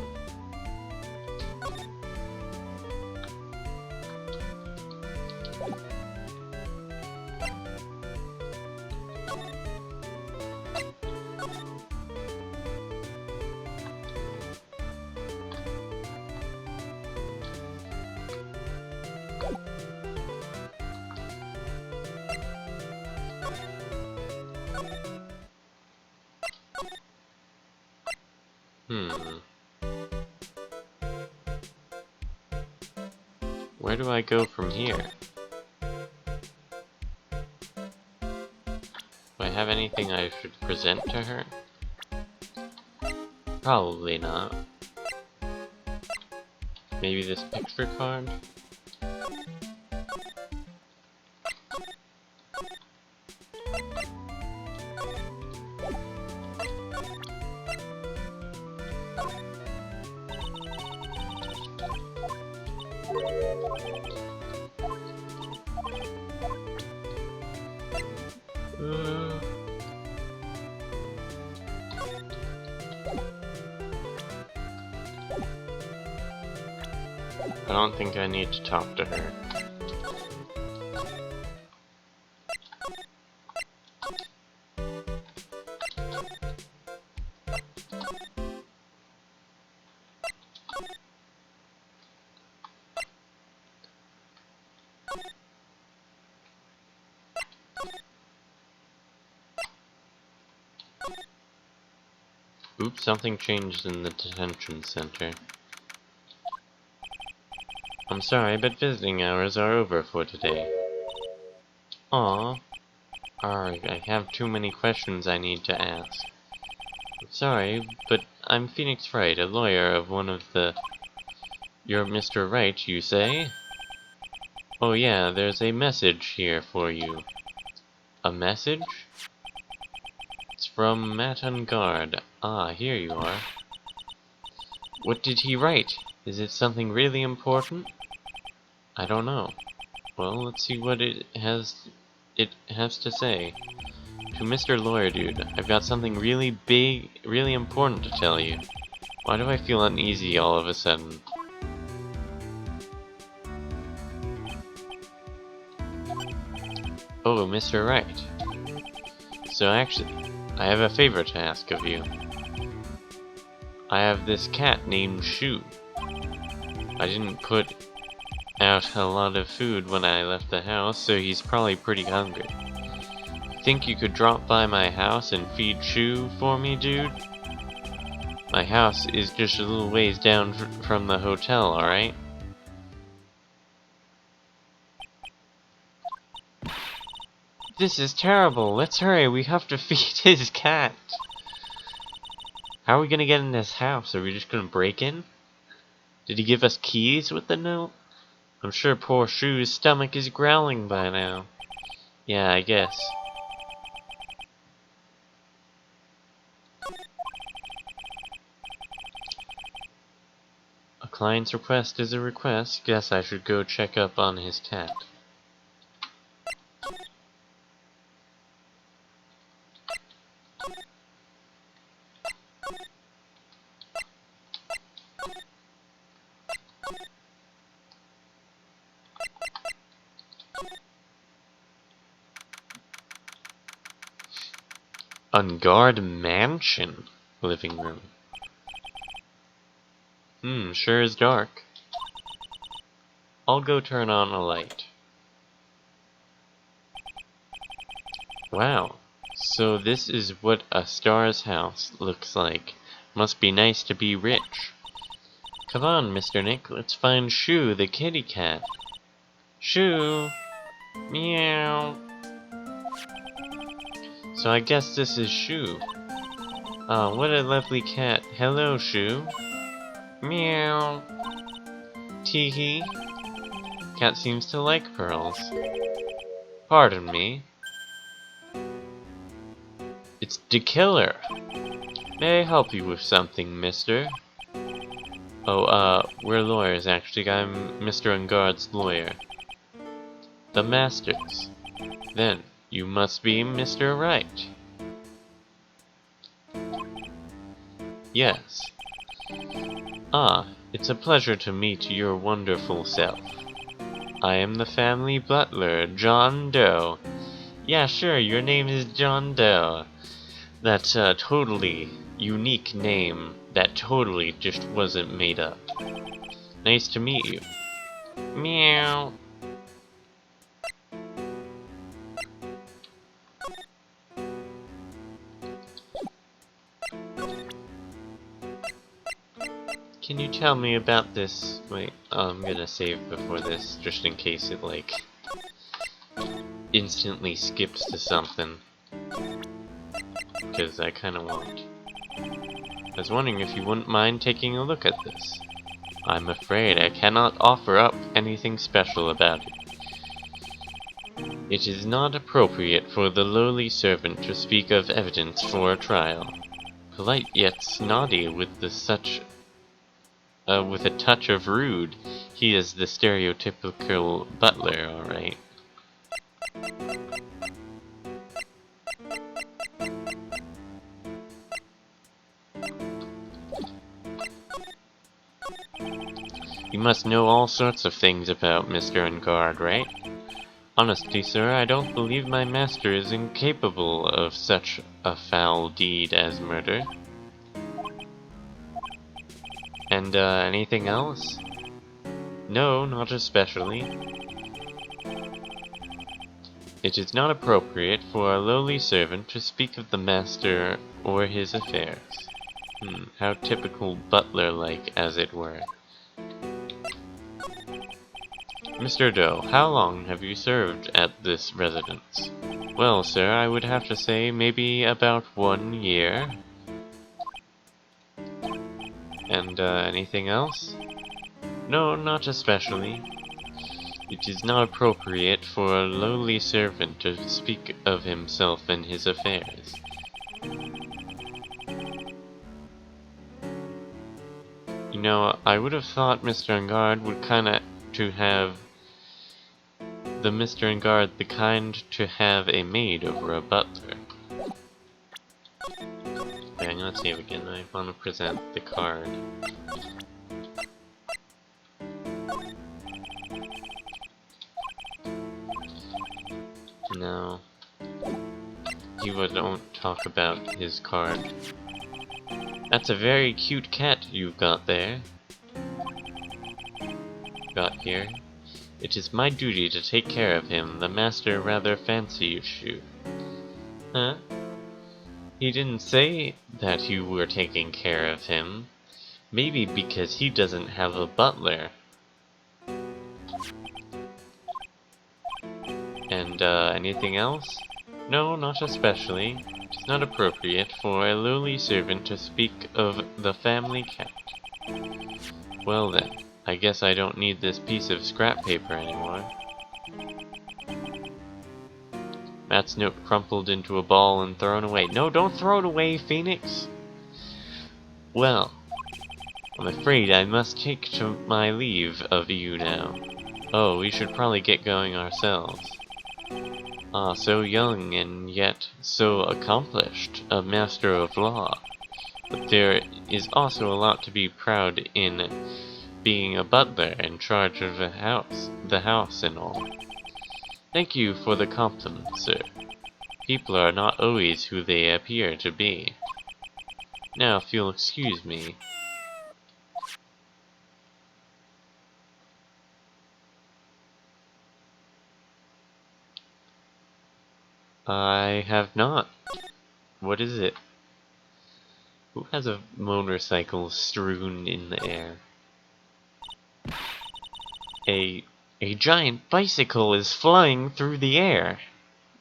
Where do I go from here? Do I have anything I should present to her? Probably not. Maybe this picture card? I don't think I need to talk to her. Oops, something changed in the detention center. I'm sorry, but visiting hours are over for today. Aw. I have too many questions I need to ask. Sorry, but I'm Phoenix Wright, a lawyer of one of the... You're Mr. Wright, you say? Oh yeah, there's a message here for you. A message? It's from Matt on guard. Ah, here you are. What did he write? Is it something really important? I don't know. Well, let's see what it has to say. To Mr. Lawyer Dude, I've got something really big, really important to tell you. Why do I feel uneasy all of a sudden? Oh, Mr. Wright. So actually, I have a favor to ask of you. I have this cat named Shu. I didn't put out a lot of food when I left the house, so he's probably pretty hungry. Think you could drop by my house and feed Shu for me, dude? My house is just a little ways down from the hotel, alright? This is terrible. Let's hurry. We have to feed his cat. How are we gonna get in this house? Are we just gonna break in? Did he give us keys with the note? I'm sure poor Shu's stomach is growling by now. Yeah, I guess. A client's request is a request. Guess I should go check up on his cat. On guard mansion living room. Sure is dark. I'll go turn on a light. Wow. So this is what a star's house looks like. Must be nice to be rich. Come on, Mr. Nick, let's find Shu, the kitty cat. Shu! Meow! So I guess this is Shu. Oh, what a lovely cat. Hello, Shu. Meow! Teehee. Cat seems to like pearls. Pardon me. It's the killer. May I help you with something, mister? Oh, we're lawyers, actually. I'm Mr. Unguard's lawyer. The Masters. Then, you must be Mr. Wright. Yes. Ah, it's a pleasure to meet your wonderful self. I am the family butler, John Doe. Yeah, sure, your name is John Doe. That's a totally unique name that totally just wasn't made up. Nice to meet you. Meow. Can you tell me about this? Wait, I'm gonna save before this, just in case it, like, instantly skips to something. Because I kinda want. I was wondering if you wouldn't mind taking a look at this. I'm afraid I cannot offer up anything special about it. It is not appropriate for the lowly servant to speak of evidence for a trial. Polite yet snotty with with a touch of rude. He is the stereotypical butler, alright. You must know all sorts of things about Mr. Ungard, right? Honestly, sir, I don't believe my master is incapable of such a foul deed as murder. And, anything else? No, not especially. It is not appropriate for a lowly servant to speak of the master or his affairs. How typical butler-like, as it were. Mr. Doe, how long have you served at this residence? Well, sir, I would have to say maybe about 1 year. And, anything else? No, not especially. It is not appropriate for a lowly servant to speak of himself and his affairs. You know, I would have thought Mr. Ungard would kinda to have the Mr. Ungard the kind to have a maid over a butler. Okay, I'm gonna save again. I want to present the card. No. He won't talk about his card. That's a very cute cat you've got there. Got here. It is my duty to take care of him. The master rather fancies you. Huh? He didn't say that you were taking care of him. Maybe because he doesn't have a butler. And, anything else? No, not especially. It's not appropriate for a lowly servant to speak of the family cat. Well then, I guess I don't need this piece of scrap paper anymore. Matt's note crumpled into a ball and thrown away. No, don't throw it away, Phoenix! Well, I'm afraid I must take to my leave of you now. Oh, we should probably get going ourselves. Ah, so young and yet so accomplished, a master of law. But there is also a lot to be proud in being a butler in charge of the house and all. Thank you for the compliment, sir. People are not always who they appear to be. Now, if you'll excuse me. I have not. What is it? Who has a motorcycle strewn in the air? A giant bicycle is flying through the air.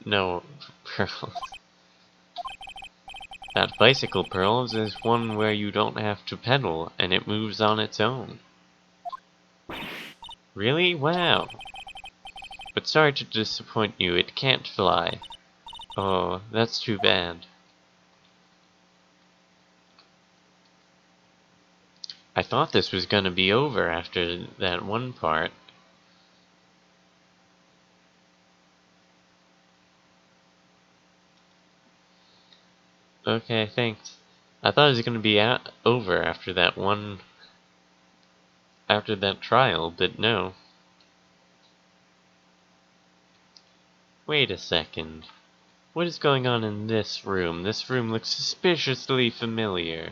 No, Pearls. That bicycle, Pearls, is one where you don't have to pedal, and it moves on its own. Really? Wow. But sorry to disappoint you, it can't fly. Oh, that's too bad. I thought this was gonna be over after that one part. Okay, thanks. I thought it was gonna be over after that after that trial, but no. Wait a second. What is going on in this room? This room looks suspiciously familiar.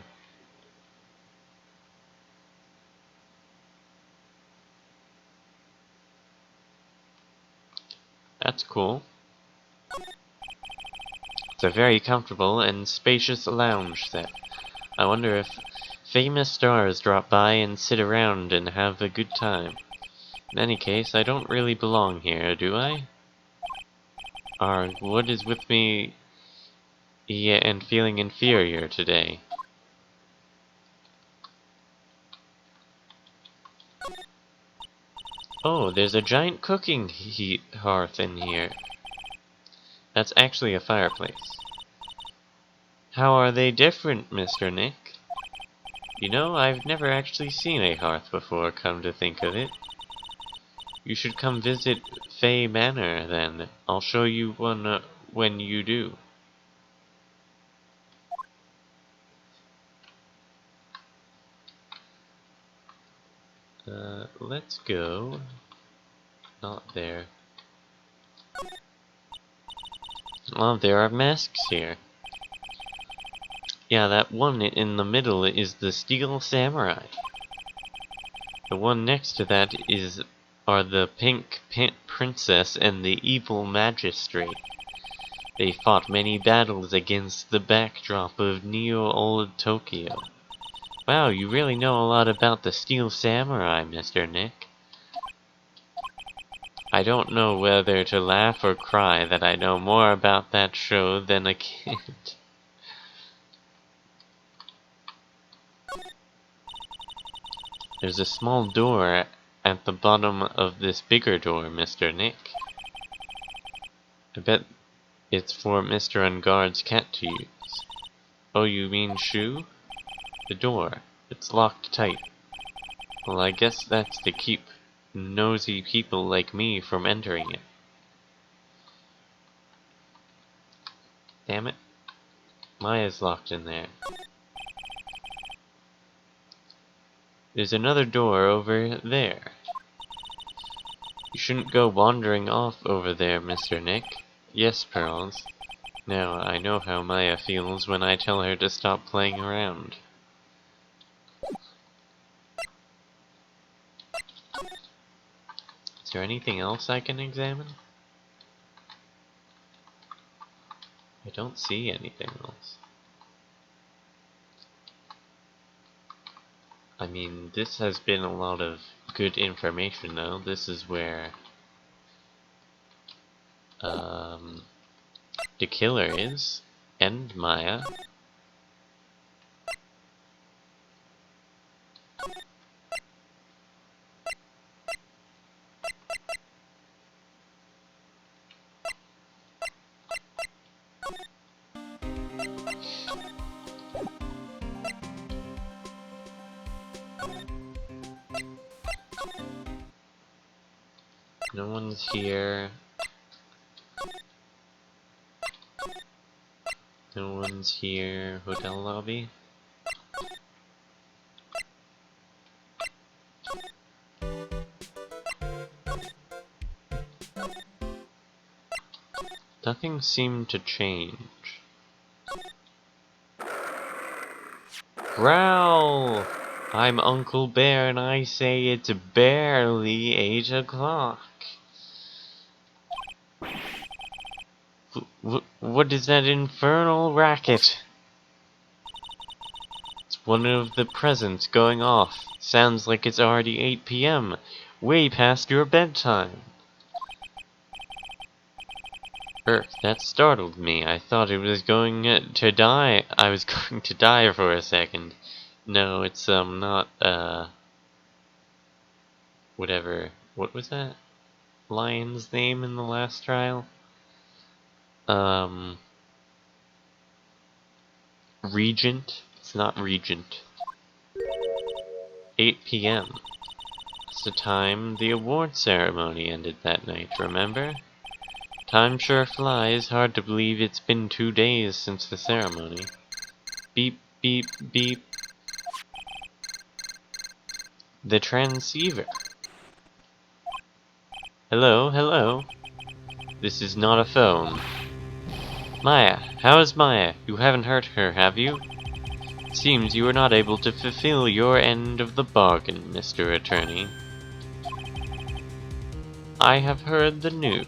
That's cool. It's a very comfortable and spacious lounge set. I wonder if famous stars drop by and sit around and have a good time. In any case, I don't really belong here, do I? Arg, what is with me and feeling inferior today? Oh, there's a giant cooking hearth in here. That's actually a fireplace. How are they different, Mr. Nick? You know, I've never actually seen a hearth before, come to think of it. You should come visit Fay Manor, then. I'll show you one when you do. Let's go. Not there. Oh, there are masks here. Yeah, that one in the middle is the Steel Samurai. The one next to that are the Pink Princess and the Evil Magistrate. They fought many battles against the backdrop of Neo-Old Tokyo. Wow, you really know a lot about the Steel Samurai, Mr. Nick. I don't know whether to laugh or cry that I know more about that show than a kid. There's a small door at the bottom of this bigger door, Mr. Nick. I bet it's for Mr. Unguard's cat to use. Oh, you mean Shu? The door. It's locked tight. Well, I guess that's to keep nosy people like me from entering it. Damn it. Maya's locked in there. There's another door over there. You shouldn't go wandering off over there, Mr. Nick. Yes, Pearls. Now, I know how Maya feels when I tell her to stop playing around. Is there anything else I can examine? I don't see anything else. I mean, this has been a lot of good information, though. This is where the killer is, and Maya. No one's here. No one's here. Hotel lobby. Nothing seemed to change. Growl! I'm Uncle Bear and I say it's barely 8 o'clock. What is that infernal racket? It's one of the presents going off. Sounds like it's already 8 p.m. Way past your bedtime. That startled me. I thought it was going to die. I was going to die for a second. No, it's, not, whatever. What was that lion's name in the last trial? Regent? It's not Regent. 8 p.m. That's the time the award ceremony ended that night, remember? Time sure flies. Hard to believe it's been 2 days since the ceremony. Beep, beep, beep. The transceiver. Hello, hello. This is not a phone. Maya, how is Maya? You haven't hurt her, have you? It seems you were not able to fulfill your end of the bargain, Mr. Attorney. I have heard the news,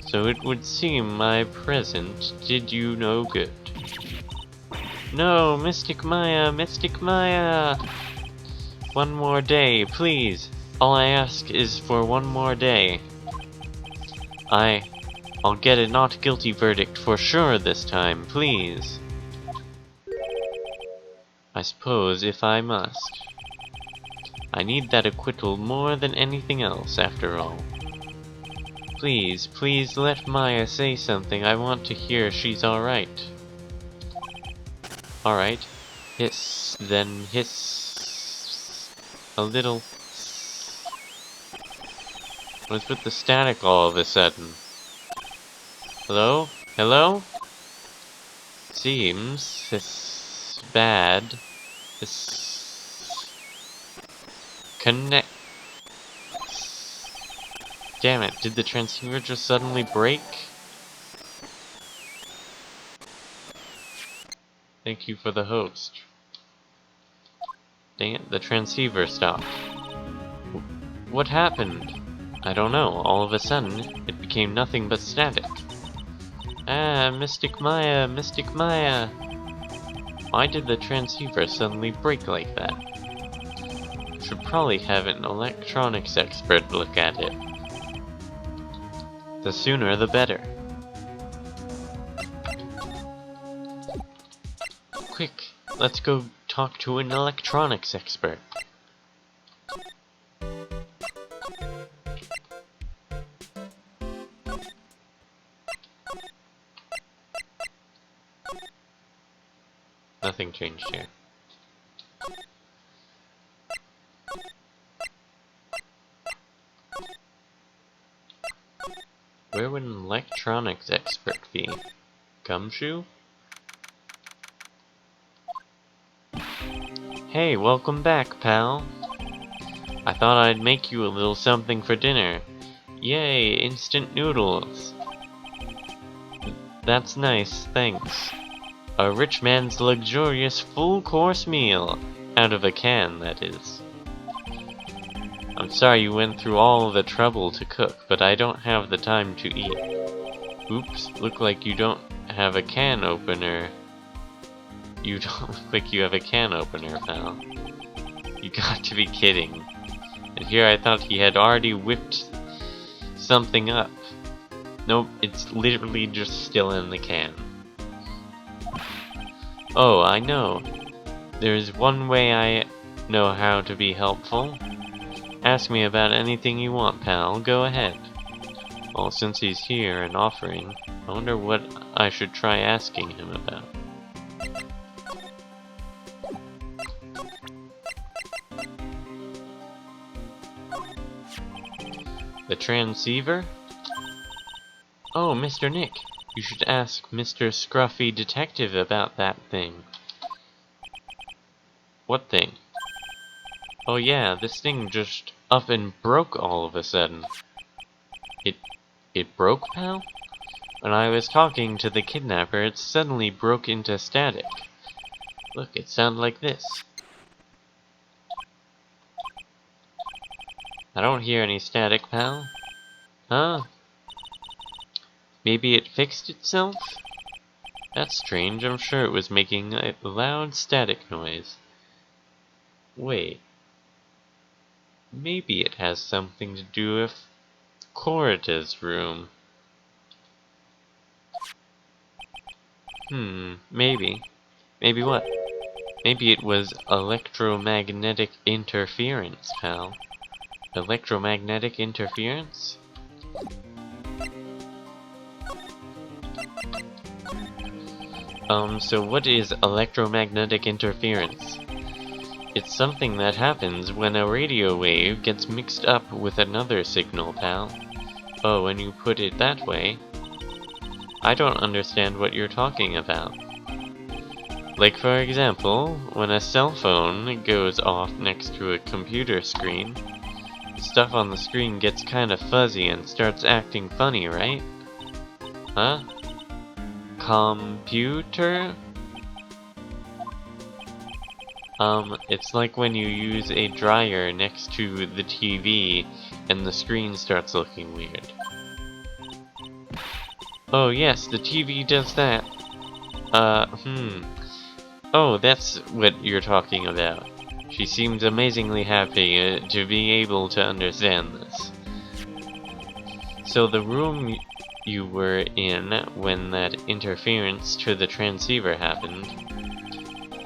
so it would seem my present did you no good. No, Mystic Maya, Mystic Maya! One more day, please. All I ask is for one more day. I'll get a not guilty verdict for sure this time, please. I suppose if I must. I need that acquittal more than anything else, after all. Please, please let Maya say something. I want to hear she's alright. Alright. Hiss, then hiss. A little. What's with the static all of a sudden? Hello? Hello? Seems this bad. This Connect. Damn it, did the transceiver just suddenly break? Thank you for the host. Dang it, the transceiver stopped. What happened? I don't know, all of a sudden, it became nothing but static. Ah, Mystic Maya, Mystic Maya! Why did the transceiver suddenly break like that? Should probably have an electronics expert look at it. The sooner the better. Quick, let's go talk to an electronics expert. Nothing changed here. Where would an electronics expert be? Gumshoe? Hey, welcome back, pal. I thought I'd make you a little something for dinner. Yay, instant noodles. That's nice, thanks. A rich man's luxurious full-course meal. Out of a can, that is. I'm sorry you went through all the trouble to cook, but I don't have the time to eat. Oops, look like you don't have a can opener. You don't look like you have a can opener, pal. You got to be kidding. And here I thought he had already whipped something up. Nope, it's literally just still in the can. Oh, I know. There's one way I know how to be helpful. Ask me about anything you want, pal. Go ahead. Well, since he's here and offering, I wonder what I should try asking him about. The transceiver? Oh, Mr. Nick. You should ask Mr. Scruffy Detective about that thing. What thing? Oh yeah, this thing just up and broke all of a sudden. It broke, pal? When I was talking to the kidnapper, it suddenly broke into static. Look, it sounded like this. I don't hear any static, pal. Huh? Maybe it fixed itself? That's strange, I'm sure it was making a loud static noise. Wait. Maybe it has something to do with Corita's room. Maybe. Maybe what? Maybe it was electromagnetic interference, pal. Electromagnetic interference? So what is electromagnetic interference? It's something that happens when a radio wave gets mixed up with another signal, pal. Oh, when you put it that way, I don't understand what you're talking about. Like, for example, when a cell phone goes off next to a computer screen, stuff on the screen gets kinda fuzzy and starts acting funny, right? Huh? Computer? It's like when you use a dryer next to the TV and the screen starts looking weird. Oh yes, the TV does that. Oh, that's what you're talking about. She seems amazingly happy to be able to understand this. So the room you were in when that interference to the transceiver happened,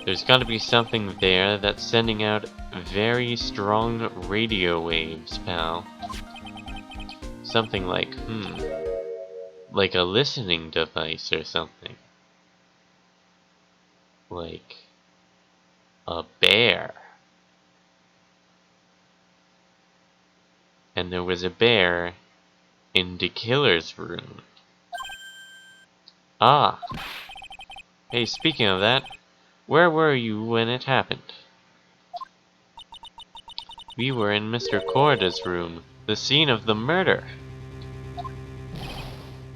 there's gotta be something there that's sending out very strong radio waves, pal. Something like a listening device or something. Like a bear. And there was a bear in the killer's room. Ah! Hey, speaking of that, where were you when it happened? We were in Mr. Corda's room, the scene of the murder.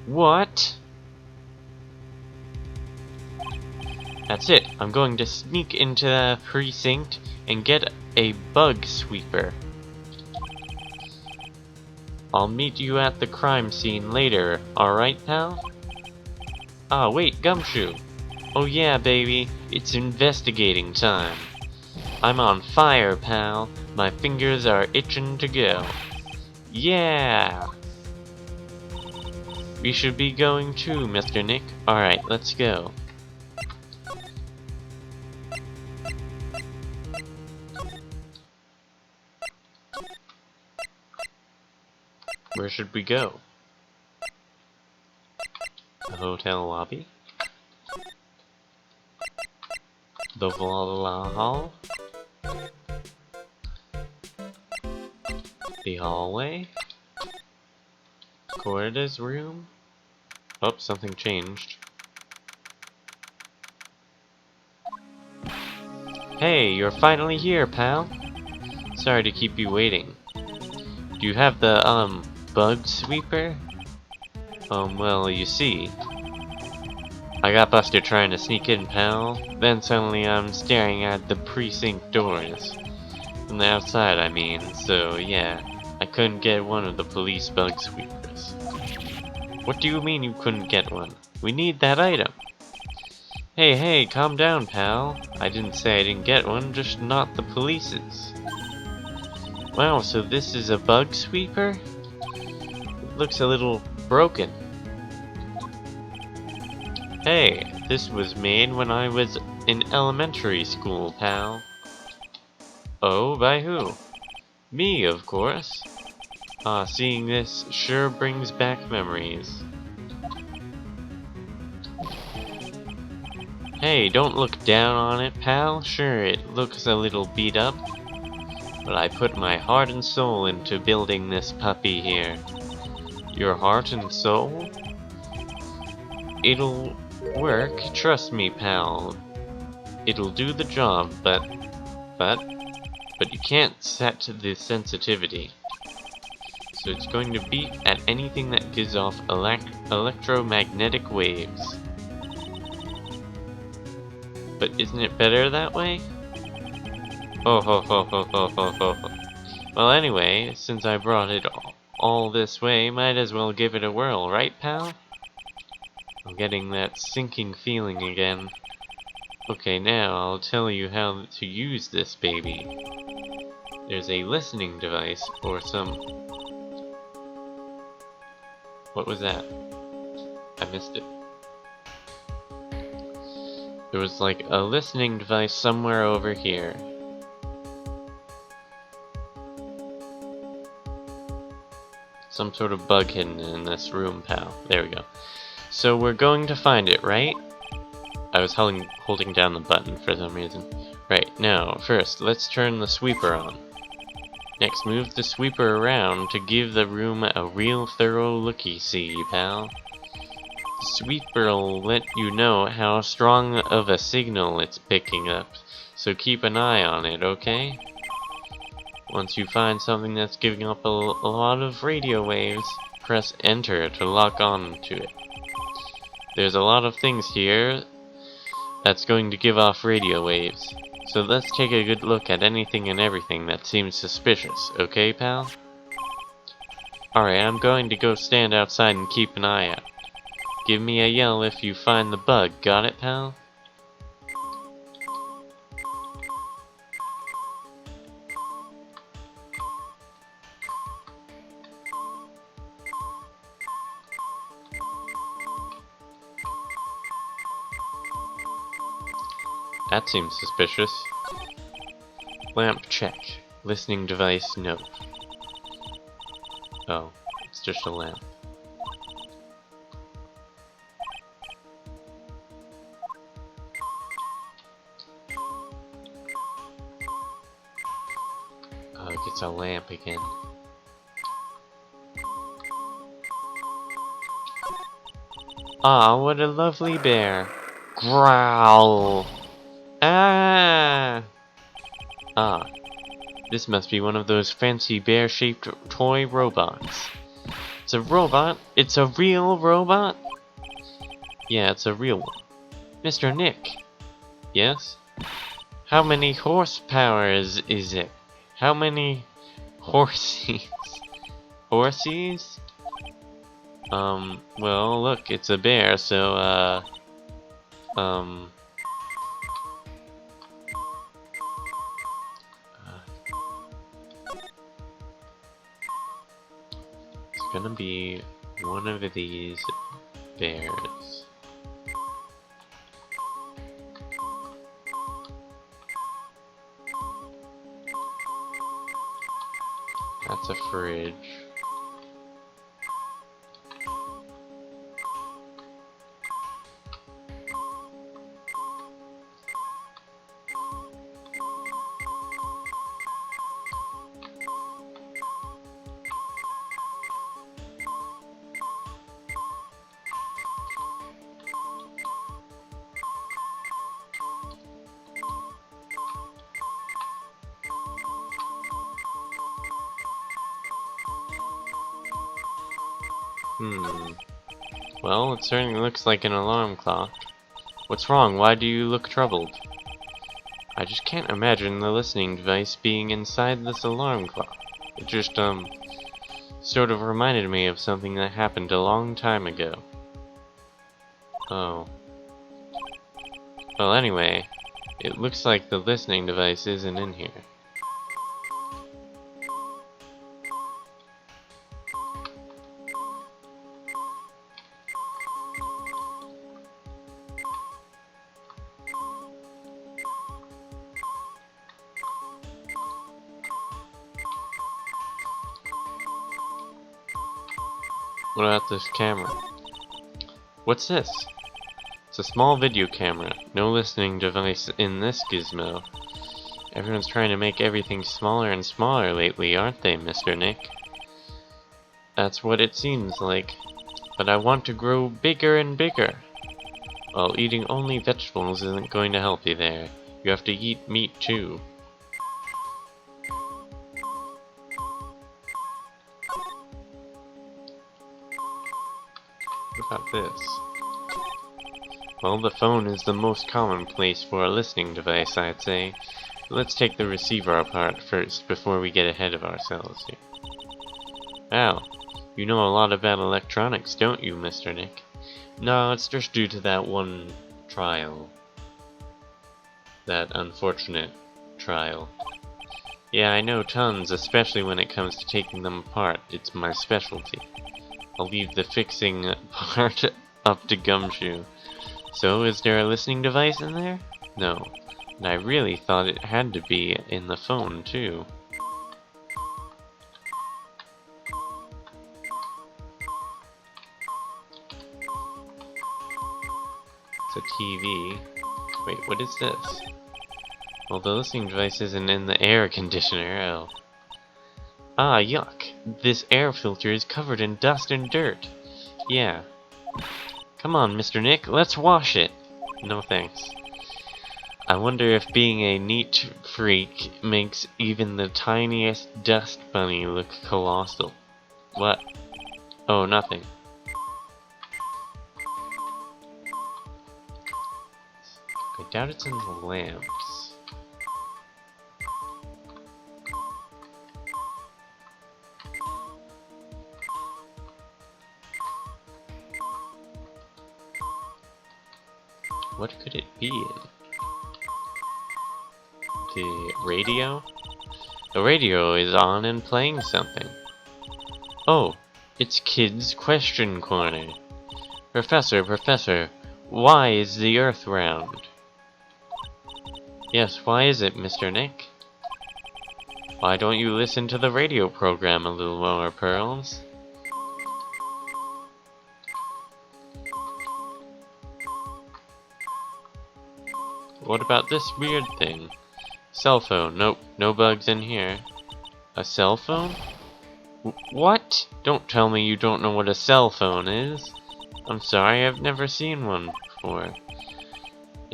What? That's it. I'm going to sneak into the precinct and get a bug sweeper. I'll meet you at the crime scene later, alright, pal? Ah, wait, Gumshoe. Oh yeah, baby, it's investigating time. I'm on fire, pal. My fingers are itching to go. Yeah! We should be going too, Mr. Nick. Alright, let's go. Where should we go? The hotel lobby? The Valhalla Hall? The hallway? Corda's room? Oh, something changed. Hey, you're finally here, pal. Sorry to keep you waiting. Do you have the, bug sweeper? Well, you see, I got busted trying to sneak in, pal. Then suddenly I'm staring at the precinct doors. From the outside, I mean. So, yeah, I couldn't get one of the police bug sweepers. What do you mean you couldn't get one? We need that item. Hey, calm down, pal. I didn't say I didn't get one, just not the police's. Wow, so this is a bug sweeper? It looks a little broken. Hey, this was made when I was in elementary school, pal. Oh, by who? Me, of course. Ah, seeing this sure brings back memories. Hey, don't look down on it, pal. Sure, it looks a little beat up, but I put my heart and soul into building this puppy here. Your heart and soul? It'll work, trust me, pal. It'll do the job, but you can't set the sensitivity. So it's going to beat at anything that gives off electromagnetic waves. But isn't it better that way? Ho ho ho ho ho ho ho ho. Well, anyway, since I brought it all this way, might as well give it a whirl, right, pal? I'm getting that sinking feeling again. Okay, now I'll tell you how to use this baby. There's a listening device or some... What was that? I missed it. There was like a listening device somewhere over here. Some sort of bug hidden in this room, pal. There we go. So we're going to find it, right? I was holding down the button for some reason. Right, now, first, let's turn the sweeper on. Next, move the sweeper around to give the room a real thorough looky-see, pal. The sweeper'll let you know how strong of a signal it's picking up, so keep an eye on it, okay? Once you find something that's giving up a lot of radio waves, press enter to lock on to it. There's a lot of things here that's going to give off radio waves, so let's take a good look at anything and everything that seems suspicious, okay, pal? Alright, I'm going to go stand outside and keep an eye out. Give me a yell if you find the bug, got it, pal? That seems suspicious. Lamp check. Listening device no. Oh, it's just a lamp. Oh, it gets a lamp again. Ah, what a lovely bear. Growl. Ah! Ah. This must be one of those fancy bear-shaped toy robots. It's a robot? It's a real robot? Yeah, it's a real one. Mr. Nick. Yes? How many horsepower is it? How many horsies? Horsies? Well, look, it's a bear, so, it's gonna be one of these bears. That's a fridge. Well, it certainly looks like an alarm clock. What's wrong? Why do you look troubled? I just can't imagine the listening device being inside this alarm clock. It just, sort of reminded me of something that happened a long time ago. Oh. Well, anyway, it looks like the listening device isn't in here. What about this camera? What's this? It's a small video camera. No listening device in this gizmo. Everyone's trying to make everything smaller and smaller lately, aren't they, Mr. Nick? That's what it seems like. But I want to grow bigger and bigger. Well, eating only vegetables isn't going to help you there. You have to eat meat too. What about this? Well, the phone is the most common place for a listening device, I'd say. Let's take the receiver apart first before we get ahead of ourselves here. Wow, you know a lot about electronics, don't you, Mr. Nick? No, it's just due to that one trial. That unfortunate trial. Yeah, I know tons, especially when it comes to taking them apart. It's my specialty. I'll leave the fixing part up to Gumshoe. So, is there a listening device in there? No. And I really thought it had to be in the phone, too. It's a TV. Wait, what is this? Well, the listening device isn't in the air conditioner. Oh. Ah, yuck. This air filter is covered in dust and dirt. Yeah. Come on, Mr. Nick, let's wash it. No thanks. I wonder if being a neat freak makes even the tiniest dust bunny look colossal. What? Oh, nothing. I doubt it's in the lamps. What could it be in? The radio? The radio is on and playing something. Oh, it's Kids Question Corner. Professor, why is the Earth round? Yes, why is it, Mr. Nick? Why don't you listen to the radio program a little more, Pearls? What about this weird thing? Cell phone. Nope, no bugs in here. A cell phone? What? Don't tell me you don't know what a cell phone is. I'm sorry, I've never seen one before.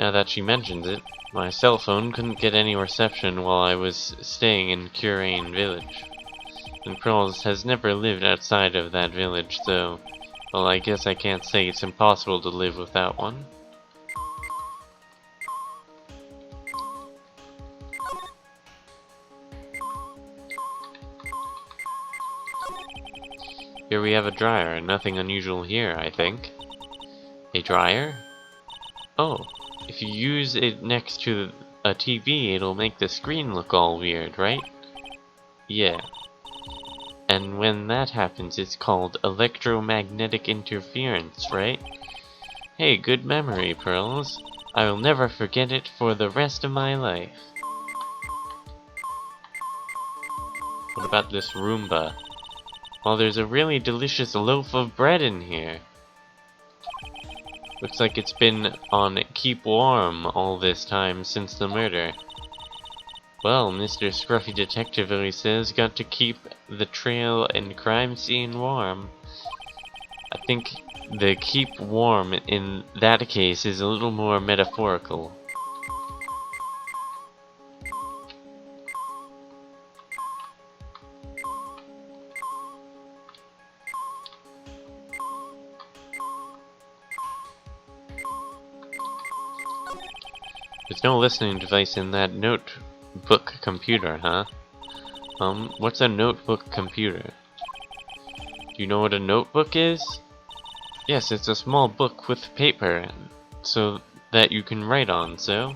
now that she mentions it. My cell phone couldn't get any reception while I was staying in Curain Village. And Pearls has never lived outside of that village, so... well, I guess I can't say it's impossible to live without one. Here we have a dryer, nothing unusual here, I think. A dryer? Oh, if you use it next to a TV, it'll make the screen look all weird, right? Yeah. And when that happens, it's called electromagnetic interference, right? Hey, good memory, Pearls. I will never forget it for the rest of my life. What about this Roomba? Well, there's a really delicious loaf of bread in here. Looks like it's been on keep warm all this time since the murder. Well, Mr. Scruffy Detective, he says, got to keep the trail and crime scene warm. I think the keep warm in that case is a little more metaphorical. There's no listening device in that notebook computer, huh? What's a notebook computer? Do you know what a notebook is? Yes, it's a small book with paper, so that you can write on, so...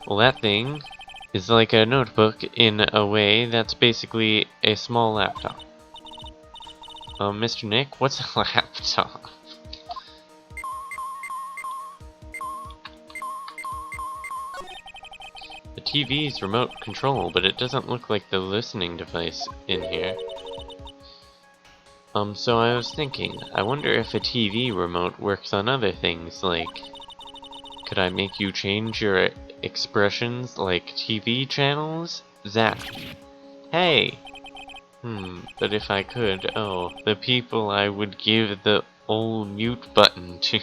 well, that thing is like a notebook in a way that's basically a small laptop. Mr. Nick, what's a laptop? The TV's remote control, but it doesn't look like the listening device in here. So I was thinking, I wonder if a TV remote works on other things, like... could I make you change your expressions like TV channels? Zap. Hey! But if I could, oh, the people I would give the old mute button to.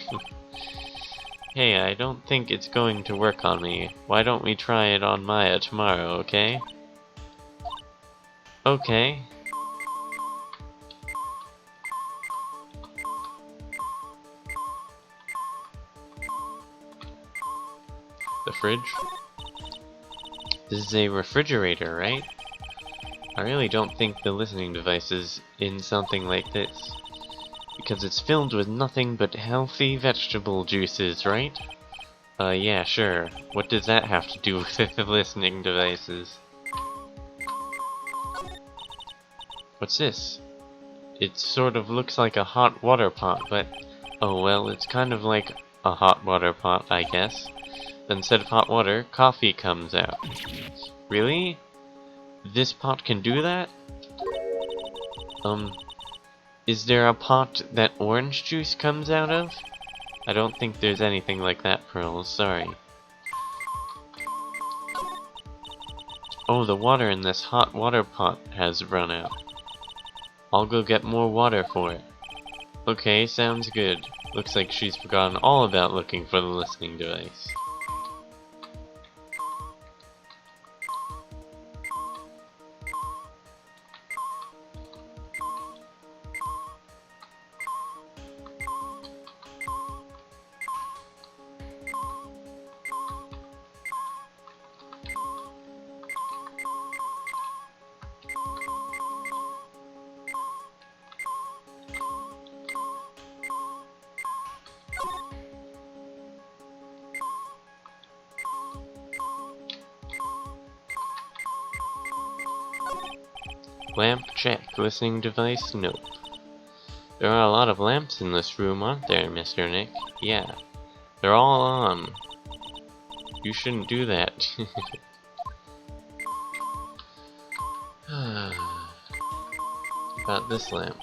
Hey, I don't think it's going to work on me. Why don't we try it on Maya tomorrow, okay? Okay. The fridge? This is a refrigerator, right? I really don't think the listening device is in something like this. Because it's filled with nothing but healthy vegetable juices, right? Yeah, sure. What does that have to do with the listening devices? What's this? It sort of looks like a hot water pot, but... oh well, it's kind of like a hot water pot, I guess. But instead of hot water, coffee comes out. Really? This pot can do that? Is there a pot that orange juice comes out of? I don't think there's anything like that, Pearls, sorry. Oh, the water in this hot water pot has run out. I'll go get more water for it. Okay, sounds good. Looks like she's forgotten all about looking for the listening device. Lamp check. Listening device? Nope. There are a lot of lamps in this room, aren't there, Mr. Nick? Yeah. They're all on. You shouldn't do that. About this lamp.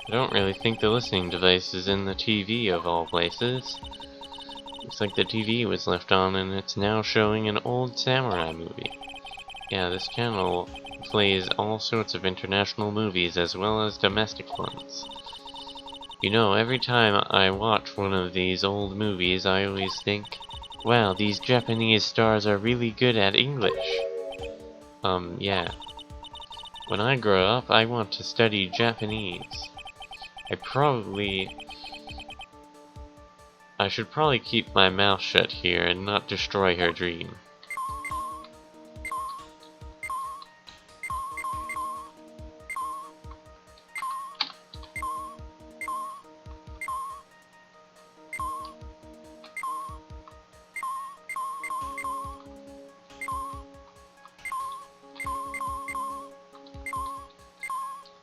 I don't really think the listening device is in the TV of all places. Looks Looks like the TV was left on and it's now showing an old samurai movie. Yeah, this channel plays all sorts of international movies as well as domestic ones. You know, every time I watch one of these old movies, I always think, wow, these Japanese stars are really good at English. Yeah. When I grow up, I want to study Japanese. I should probably keep my mouth shut here and not destroy her dream.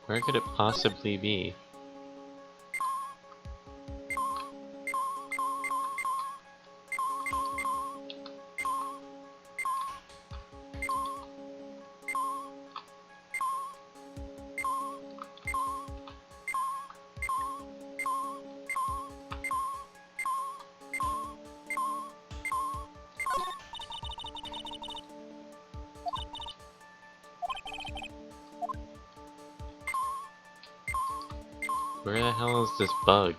Where could it possibly be? Where the hell is this bug?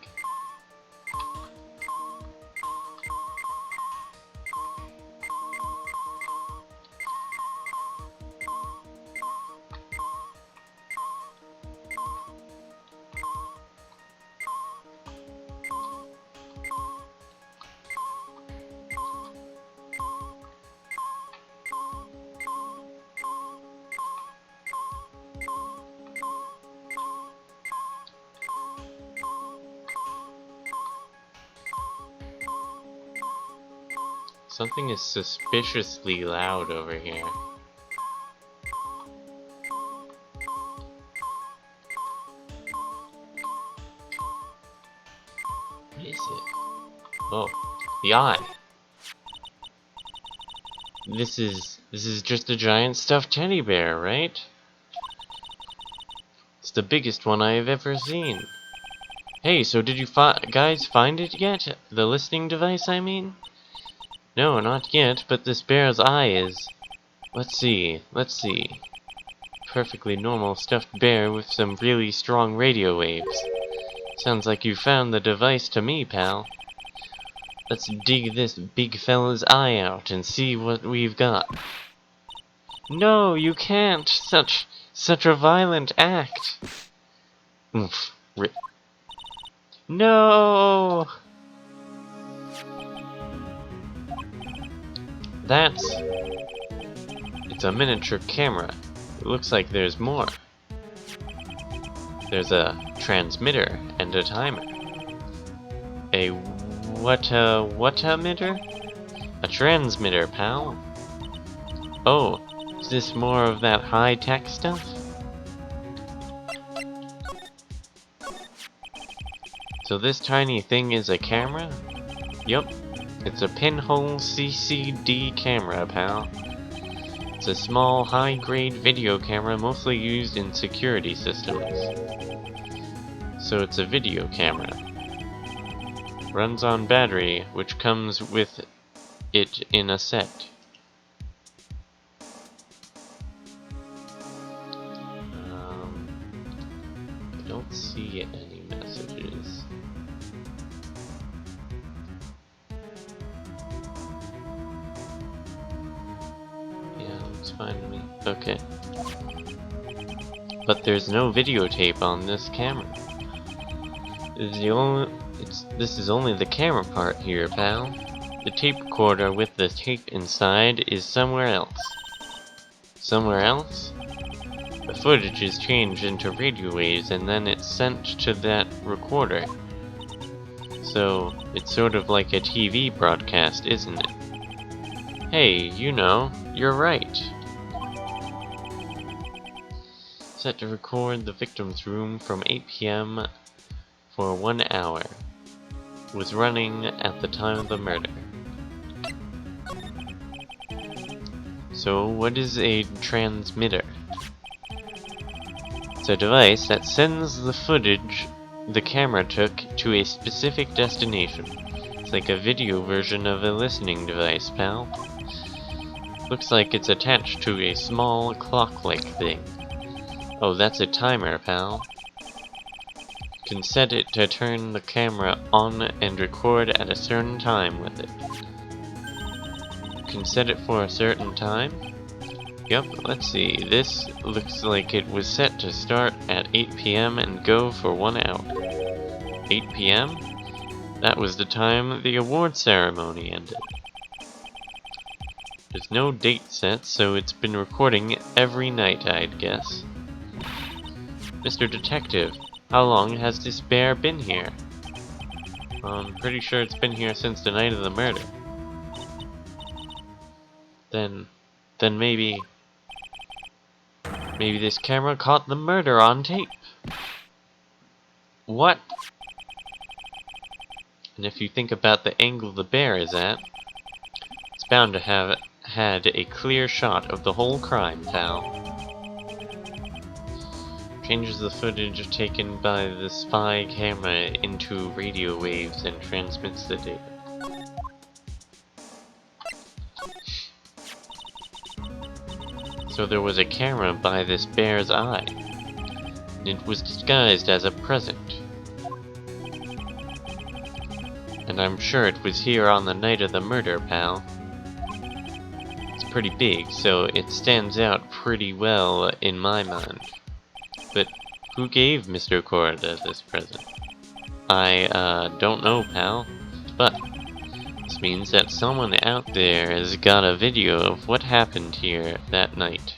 Something is suspiciously loud over here. What is it? Oh, the eye. This is just a giant stuffed teddy bear, right? It's the biggest one I have ever seen. Hey, so did you guys find it yet? The listening device, I mean? No, not yet, but this bear's eye is... Let's see. Perfectly normal stuffed bear with some really strong radio waves. Sounds like you found the device to me, pal. Let's dig this big fella's eye out and see what we've got. No, you can't! Such a violent act! Oof. Rip. No! It's a miniature camera. It looks like there's more. There's a transmitter and a timer. A what-a-mitter? A transmitter, pal. Oh, is this more of that high-tech stuff? So this tiny thing is a camera? Yup. It's a pinhole CCD camera, pal. It's a small, high-grade video camera mostly used in security systems. So it's a video camera. Runs on battery, which comes with it in a set. I don't see any messages. Fine to me. Okay. But there's no videotape on this camera. This is only the camera part here, pal. The tape recorder with the tape inside is somewhere else. Somewhere else? The footage is changed into radio waves and then it's sent to that recorder. So, it's sort of like a TV broadcast, isn't it? Hey, you know, you're right. Set to record the victim's room from 8 PM for 1 hour. Was running at the time of the murder. So, what is a transmitter? It's a device that sends the footage the camera took to a specific destination. It's like a video version of a listening device, pal. Looks like it's attached to a small clock-like thing. Oh, that's a timer, pal. You can set it to turn the camera on and record at a certain time with it. You can set it for a certain time? Yep, let's see. This looks like it was set to start at 8 PM and go for 1 hour. 8 PM? That was the time the award ceremony ended. There's no date set, so it's been recording every night, I'd guess. Mr. Detective, how long has this bear been here? I'm pretty sure it's been here since the night of the murder. Then maybe this camera caught the murder on tape. What? And if you think about the angle the bear is at, it's bound to have had a clear shot of the whole crime, pal. Changes the footage taken by the spy camera into radio waves and transmits the data. So there was a camera by this bear's eye, and it was disguised as a present. And I'm sure it was here on the night of the murder, pal. It's pretty big, so it stands out pretty well in my mind. But who gave Mr. Corda this present? I don't know, pal. But this means that someone out there has got a video of what happened here that night.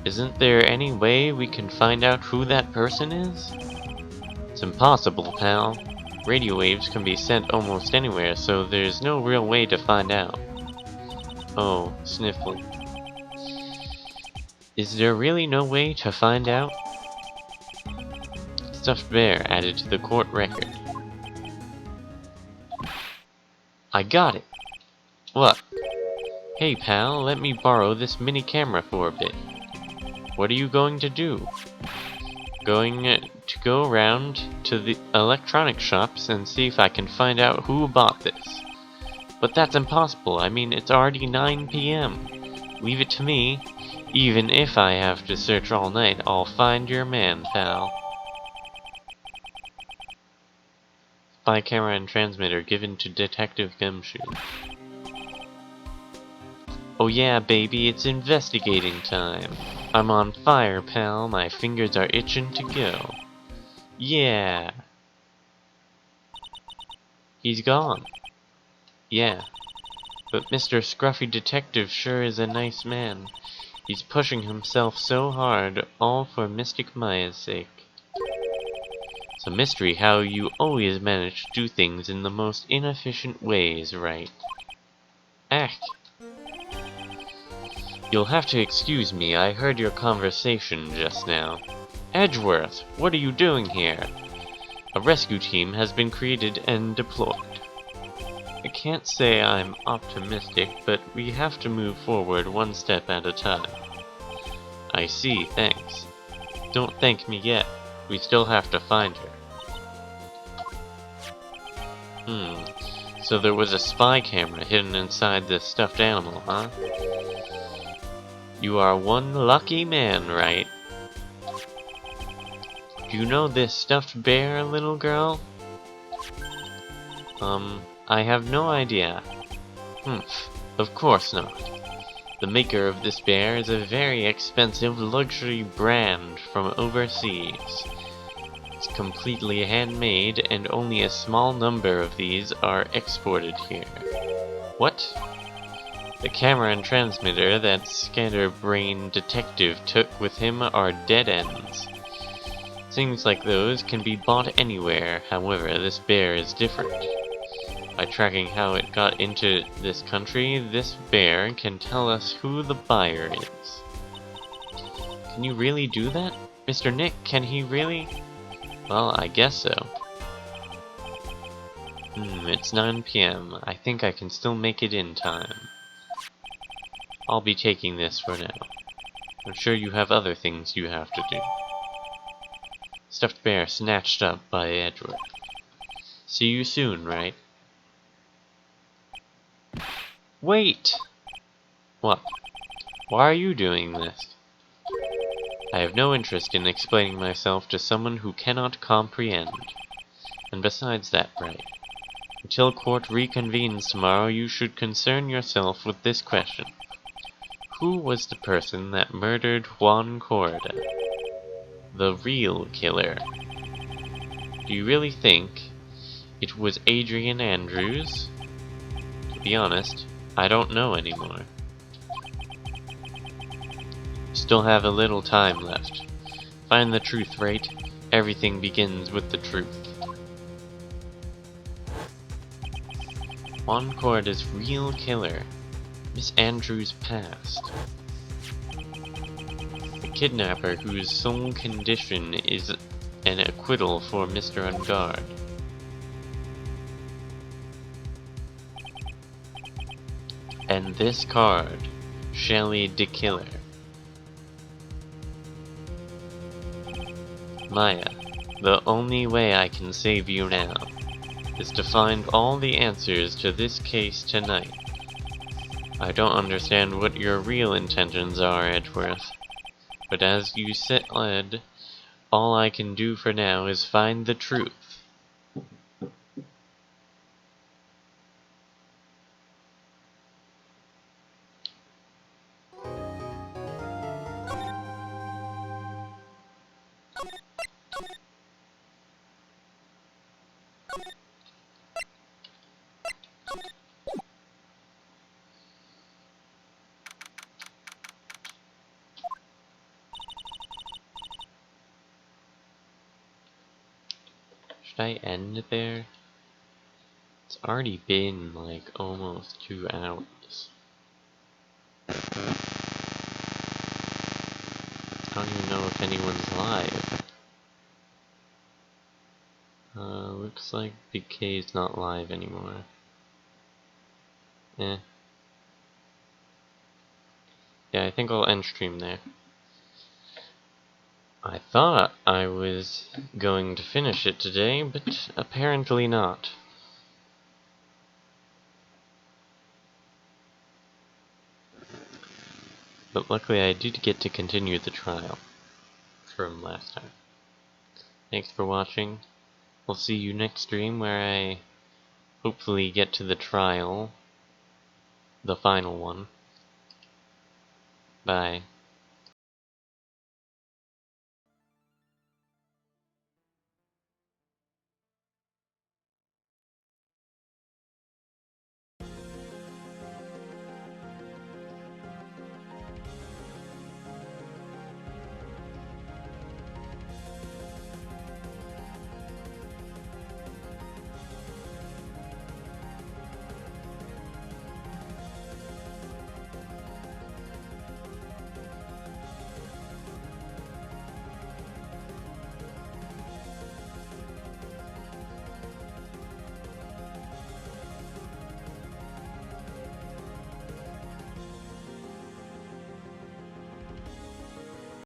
Isn't there any way we can find out who that person is? It's impossible, pal. Radio waves can be sent almost anywhere, so there's no real way to find out. Oh, sniffling. Is there really no way to find out? Stuffed bear added to the court record. I got it! What? Hey pal, let me borrow this mini camera for a bit. What are you going to do? Going to go around to the electronic shops and see if I can find out who bought this. But that's impossible, I mean it's already 9 PM. Leave it to me. Even if I have to search all night, I'll find your man, pal. Spy camera and transmitter given to Detective Gumshoe. Oh yeah, baby, it's investigating time. I'm on fire, pal. My fingers are itching to go. Yeah. He's gone. Yeah. But Mr. Scruffy Detective sure is a nice man. He's pushing himself so hard, all for Mystic Maya's sake. It's a mystery how you always manage to do things in the most inefficient ways, Wright. Ack. You'll have to excuse me, I heard your conversation just now. Edgeworth, what are you doing here? A rescue team has been created and deployed. I can't say I'm optimistic, but we have to move forward one step at a time. I see, thanks. Don't thank me yet. We still have to find her. So there was a spy camera hidden inside this stuffed animal, huh? You are one lucky man, Wright. Do you know this stuffed bear, little girl? I have no idea. Of course not. The maker of this bear is a very expensive luxury brand from overseas. It's completely handmade, and only a small number of these are exported here. What? The camera and transmitter that Scatterbrain Detective took with him are dead ends. Things like those can be bought anywhere, however, this bear is different. By tracking how it got into this country, this bear can tell us who the buyer is. Can you really do that? Mr. Nick, can he really? Well, I guess so. It's 9 PM. I think I can still make it in time. I'll be taking this for now. I'm sure you have other things you have to do. Stuffed bear snatched up by Edward. See you soon, Wright. Wait! What? Why are you doing this? I have no interest in explaining myself to someone who cannot comprehend. And besides that, Wright, until court reconvenes tomorrow, you should concern yourself with this question. Who was the person that murdered Juan Corda? The real killer. Do you really think it was Adrian Andrews? To be honest, I don't know anymore. Still have a little time left. Find the truth, Wright. Everything begins with the truth. Juan Corda's real killer. Miss Andrews' past. The kidnapper whose sole condition is an acquittal for Mr. Ungard. And this card, Shelley the Killer. Maya, the only way I can save you now is to find all the answers to this case tonight. I don't understand what your real intentions are, Edgeworth, but as you said, all I can do for now is find the truth. Should I end there? It's already been like almost 2 hours. I don't even know if anyone's live. Looks like Big K's not live anymore. Eh. Yeah, I think I'll end stream there. I thought I was going to finish it today, but apparently not. But luckily I did get to continue the trial from last time. Thanks for watching. We'll see you next stream where I hopefully get to the trial. The final one. Bye.